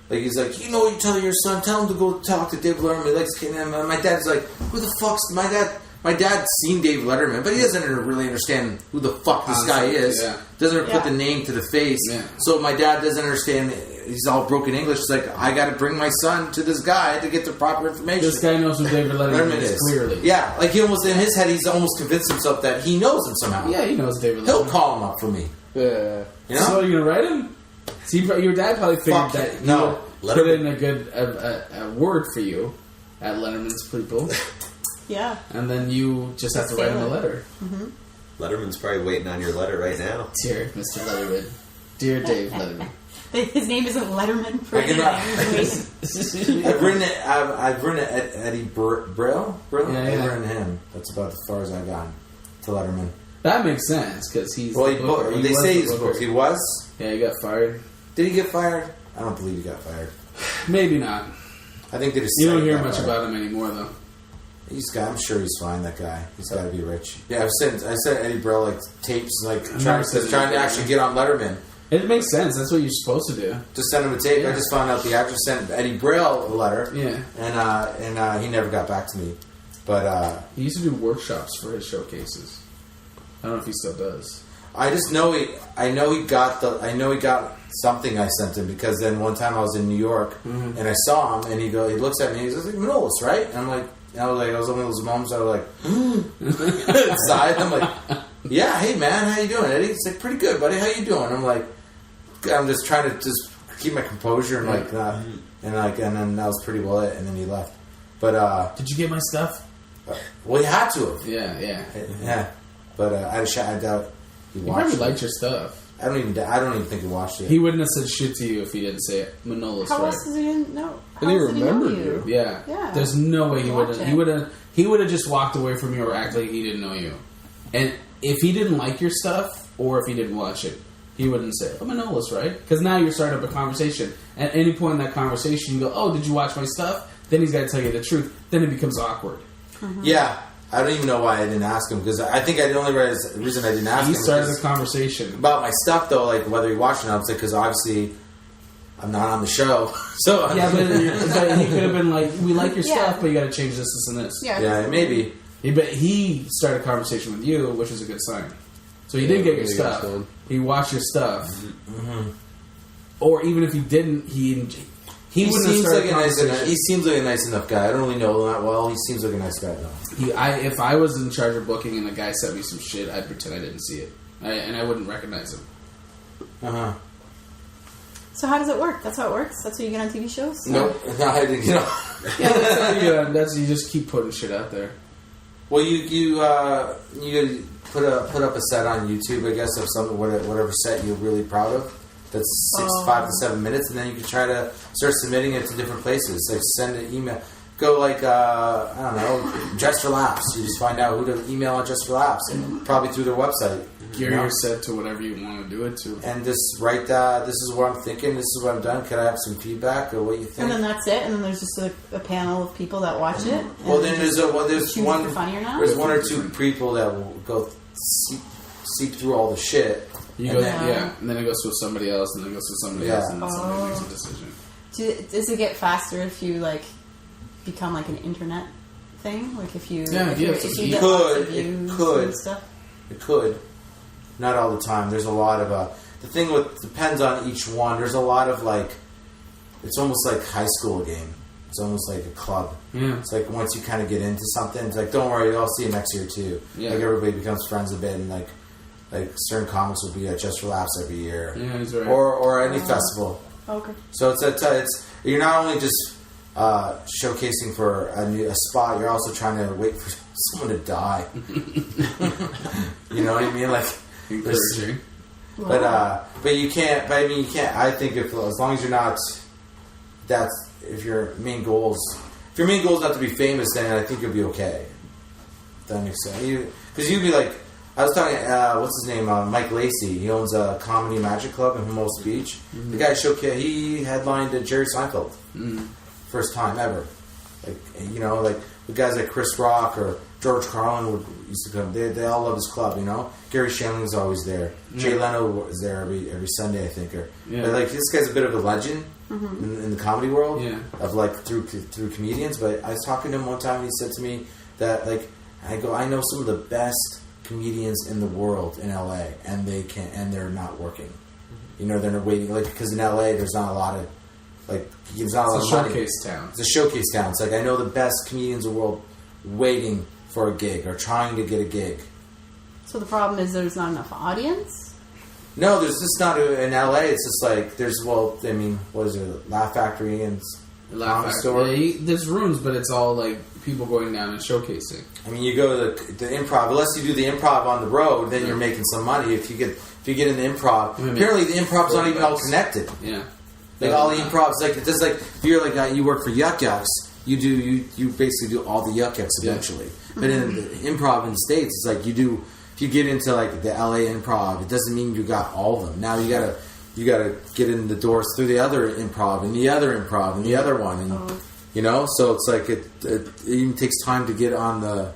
Like he's like, you know what you tell your son? Tell him to go talk to David Letterman. He likes King. And my dad's like, who the fuck's my dad? My dad's seen David Letterman, but he doesn't really understand who the fuck this guy is. Yeah. Doesn't put the name to the face. Yeah. So my dad doesn't understand. He's all broken English. He's like, I got to bring my son to this guy to get the proper information. This guy knows who David Letterman is, clearly. Yeah, like he almost in his head, he's almost convinced himself that he knows him somehow. Yeah, he knows David Letterman. He'll call him up for me. Yeah. You know? So you're gonna write him? See, your dad probably figured Fuck that it. he No. would put in a good a word for you at Letterman's people, Yeah. and then you just have to write him a letter. Letterman's probably waiting on your letter right now. Dear Mr. Letterman, dear Dave Letterman. His name isn't Letterman for I cannot- anything. I've written it. I've written it at Eddie Brill. Yeah, yeah. I've written him. That's about as far as I've gone to Letterman. That makes sense because he's. Well, the booker. they was say the he's booker. booked. He was. Yeah, he got fired. Did he get fired? I don't believe he got fired. Maybe not. I think they just. You said don't he hear got much fired. about him anymore, though. I'm sure he's fine. That guy. He's got to be rich. Yeah, I sent Eddie Brill like tapes, like never trying said to anything. actually get on Letterman. It makes sense. That's what you're supposed to do. To send him a tape. Yeah. I just found out the actor sent Eddie Brill a letter. Yeah. And he never got back to me. But He used to do workshops for his showcases. I don't know if he still does. I just know I know he got something I sent him, because then one time I was in New York and I saw him and he looks at me and he's like, Manolis, right? And I'm like, I was one of those moments I was like inside. I'm like, yeah, hey man, how you doing, Eddie? He's like, pretty good, buddy. How you doing? I'm like, I'm just trying to just keep my composure and like not, and then that was pretty well it. And then he left. But Did you get my stuff? well, he had to have. Yeah. Yeah. But I doubt he He watched probably it. liked your stuff. I don't even think he watched it. He wouldn't have said shit to you if he didn't say it. Manolis, How right? else does he didn't know? How And he else did know remembered you. Yeah. Yeah. There's no way he Watch would have. it. He would have just walked away from you or act like he didn't know you. And if he didn't like your stuff, or if he didn't watch it, he wouldn't say, "Oh, Manolis, right?" Because now you're starting up a conversation. At any point in that conversation, you go, "Oh, did you watch my stuff?" Then he's got to tell you the truth. Then it becomes awkward. Yeah, I don't even know why I didn't ask him, because I think the only reason I didn't ask He him started was the conversation. about my stuff, though, like whether he watched it or not, because obviously I'm not on the show. So Yeah, but he could have been like, "We like your Yeah. stuff, but you got to change this, this, and this." Yeah. yeah, maybe. But he started a conversation with you, which is a good sign. So he did get your really stuff. good sign. He watched your stuff. Or even if he didn't, he wouldn't have seems started like a conversation. he seems like a nice enough guy. I don't really know him that well. He seems like a nice guy, though. If I was in charge of booking and a guy sent me some shit, I'd pretend I didn't see it. And I wouldn't recognize him. So how does it work? That's how it works? That's how you get on TV shows? Nope. No, I didn't. You know. Yeah, that's how you just keep putting shit out there. Well, you put up a set on YouTube, I guess, of something, whatever set you're really proud of. That's 5 to 7 minutes, and then you can try to start submitting it to different places. Like send an email. Go like I don't know, Just for Laughs. You just find out who to email on Just for Laughs, and probably through their website. Gear you know? your set to whatever you want to do it to. And just write that. This is what I'm thinking. This is what I've done. Could I have some feedback or what you think? And then that's it? And then there's just a panel of people that watch it? Well, and then just there's choose one. if they're funny or not? There's one or two people that will go seep through all the shit. You And go, then- yeah, and then it goes to somebody else, and then it goes to somebody Yeah. else, and then somebody makes a decision. Does it get faster if you, like, become, like, an internet thing? Like, if you... Yeah, if yeah, you it's get it lots could, of views it could. and stuff? It could. Not all the time. There's a lot of the thing with depends on each one. There's a lot of like, it's almost like high school game. It's almost like a club. Yeah. It's like once you kind of get into something, it's like, don't worry, I'll see you next year too. Yeah. Like everybody becomes friends a bit, and like certain comics will be at Just for Laughs every year, Yeah, he's right. or any festival. Okay. So it's you're not only just showcasing for a spot, you're also trying to wait for someone to die. You know what I mean? Like Encouraging. but you can't. But I mean, you can't. I think as long as you're not, if your main goal is not to be famous, then I think you'll be okay. If that makes sense. Because you'd be like, I was talking. What's his name? Mike Lacey. He owns a comedy magic club in Humboldt Beach. The guy he headlined at Jerry Seinfeld, first time ever. Like like with guys like Chris Rock or George Carlin used to come. They all love his club, you know. Gary Shandling's always there. Jay Leno was there every Sunday, I think. But like this guy's a bit of a legend in the comedy world. Yeah. Of like through comedians. But I was talking to him one time, and he said to me that like I know some of the best comedians in the world in LA, and they're not working. You know, they're not waiting, like, because in LA there's not a lot of like there's not a lot of money. Showcase town. It's a showcase town. It's like I know the best comedians in the world waiting for a gig or trying to get a gig. So the problem is there's not enough audience? No, there's just not in LA. It's just like there's what is it? Laugh Factory and Comedy Store. Yeah, there's rooms, but it's all like people going down and showcasing. I mean, you go to the improv. Unless you do the improv on the road, then you're making some money. If you get in the improv, apparently the improv's not even all connected. Yeah, like all the improvs, like it's just like if you're like you work for Yuck Yucks, you basically do all the Yuck Yucks eventually. Yeah. But in the improv in the States, it's like you do. If you get into like the LA improv, it doesn't mean you got all of them. Now you gotta get in the doors through the other improv and the other improv and the other one, and you know. So it's like it even takes time to get on the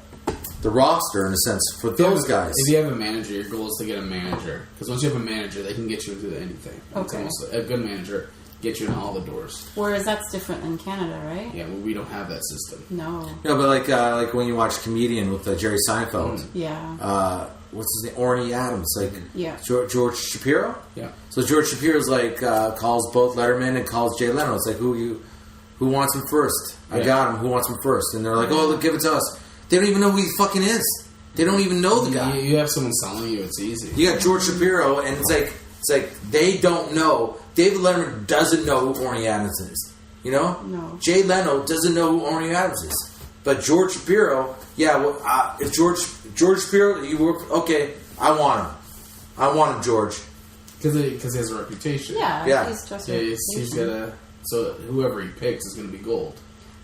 roster in a sense for those guys. If you have a manager, your goal is to get a manager, because once you have a manager, they can get you into anything. It's almost a good manager get you in all the doors. Whereas that's different in Canada, right? Yeah, well, we don't have that system. No. No, but like when you watch Comedian with Jerry Seinfeld, Yeah. what's his name? Orny Adams, like Yeah. George Shapiro. Yeah. So George Shapiro's like calls both Letterman and calls Jay Leno. It's like who wants him first? I got him. Who wants him first? And they're like, oh, look, give it to us. They don't even know who he fucking is. They don't even know the guy. You have someone selling you, it's easy. You got George Shapiro, and it's like they don't know. David Letterman doesn't know who Orny Adams is. You know? No. Jay Leno doesn't know who Orny Adams is. But George Shapiro, if George Shapiro, you work, okay, I want him, George. Because he has a reputation. Yeah. Yeah. He's just He's got a... So whoever he picks is going to be gold.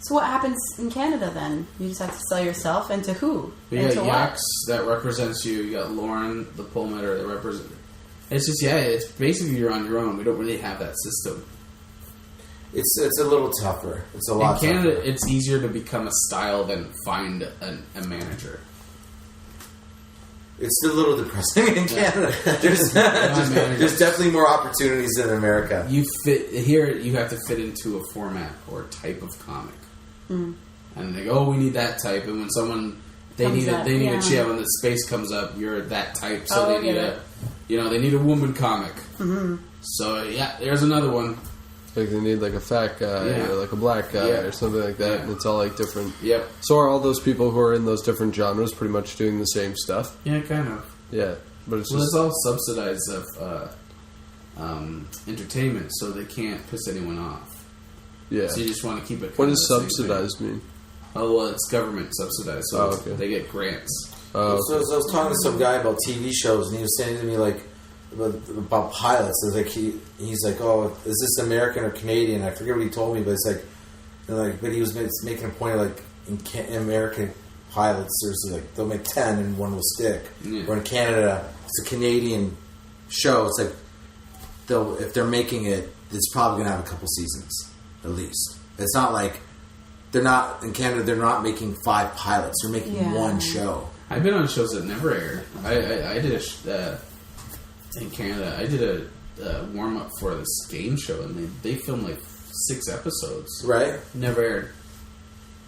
So what happens in Canada then? You just have to sell yourself, and to who? You And got to what? Yax that represents you. You got Lauren, the Pullmeter, that represents... It's just, it's basically you're on your own. We don't really have that system. It's a little tougher. It's a lot In Canada, tougher. it's easier to become a style than find a manager. It's a little depressing in Canada. There's definitely more opportunities than in America. You fit here. You have to fit into a format or a type of comic, and they go, "Oh, we need that type." And when someone they need a chair when the space comes up, you're that type, so they need they need a woman comic. Mm-hmm. So there's another one. Like they need like a fat guy or like a black guy or something like that. Yeah. And it's all like different. Yep. So are all those people who are in those different genres pretty much doing the same stuff? Yeah, kind of. Yeah, but it's Well, just it's all subsidized of entertainment, so they can't piss anyone off. yeah. So you just want to keep it. What kinda does the same subsidized thing. mean? Oh well, it's government subsidized, so Oh, okay. they get grants. Oh, So I was talking to some guy about TV shows, and he was saying to me like about pilots. It's like he's like, "Oh, is this American or Canadian?" I forget what he told me, but it's but he was making a point of like in American pilots, there's like they'll make 10 and one will stick. Yeah. Or in Canada, it's a Canadian show. It's like if they're making it, it's probably gonna have a couple seasons at least. It's not like they're not in Canada. They're not making 5 pilots. They're making one show. I've been on shows that never aired. I did in Canada. I did a warm up for this game show, and they filmed like 6 episodes. Right? Never aired.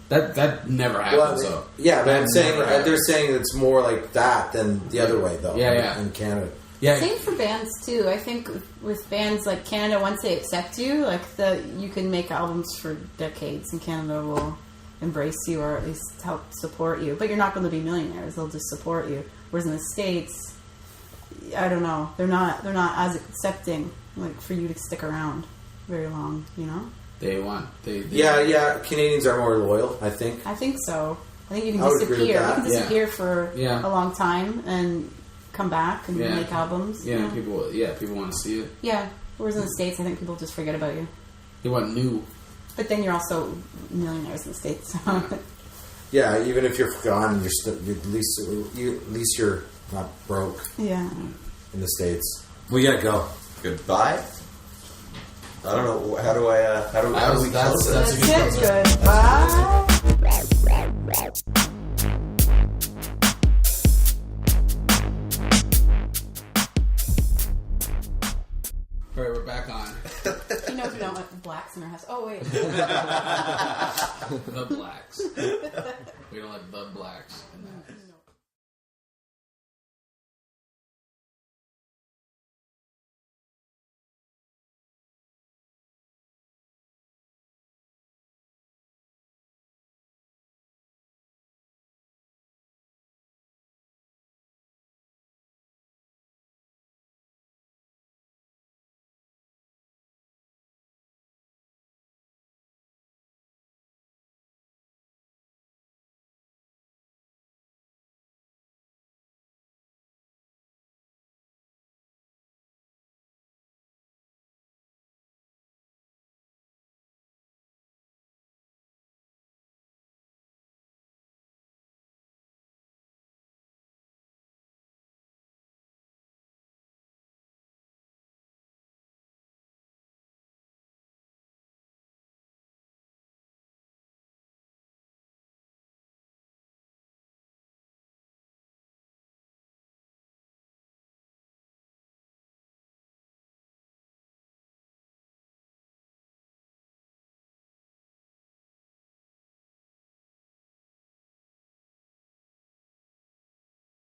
That never happens. Well, yeah, but I'm saying never happens. they're saying it's more like that than the other way, though. Yeah. In Canada. Yeah, Same for bands too. I think with bands like Canada, once they accept you, you can make albums for decades, and Canada will embrace you or at least help support you. But you're not going to be millionaires; they'll just support you. Whereas in the States, I don't know, they're not as accepting for you to stick around very long. You know? they want they Yeah. Canadians are more loyal, I think. I think so. I think you can I would agree with disappear. You that. can disappear for Yeah. a long time and come back and make albums. Yeah, you know? people want to see it. Yeah. Whereas in the States, I think people just forget about you. They want new. But then you're also millionaires in the States. So. Yeah, even if you're gone, at least you're not broke Yeah. in the States. We gotta go. Goodbye. I don't know. How do we close it? That's a good That's it. closer. Goodbye. knows we don't let blacks in our house. Oh wait. The blacks. We don't like the blacks in that.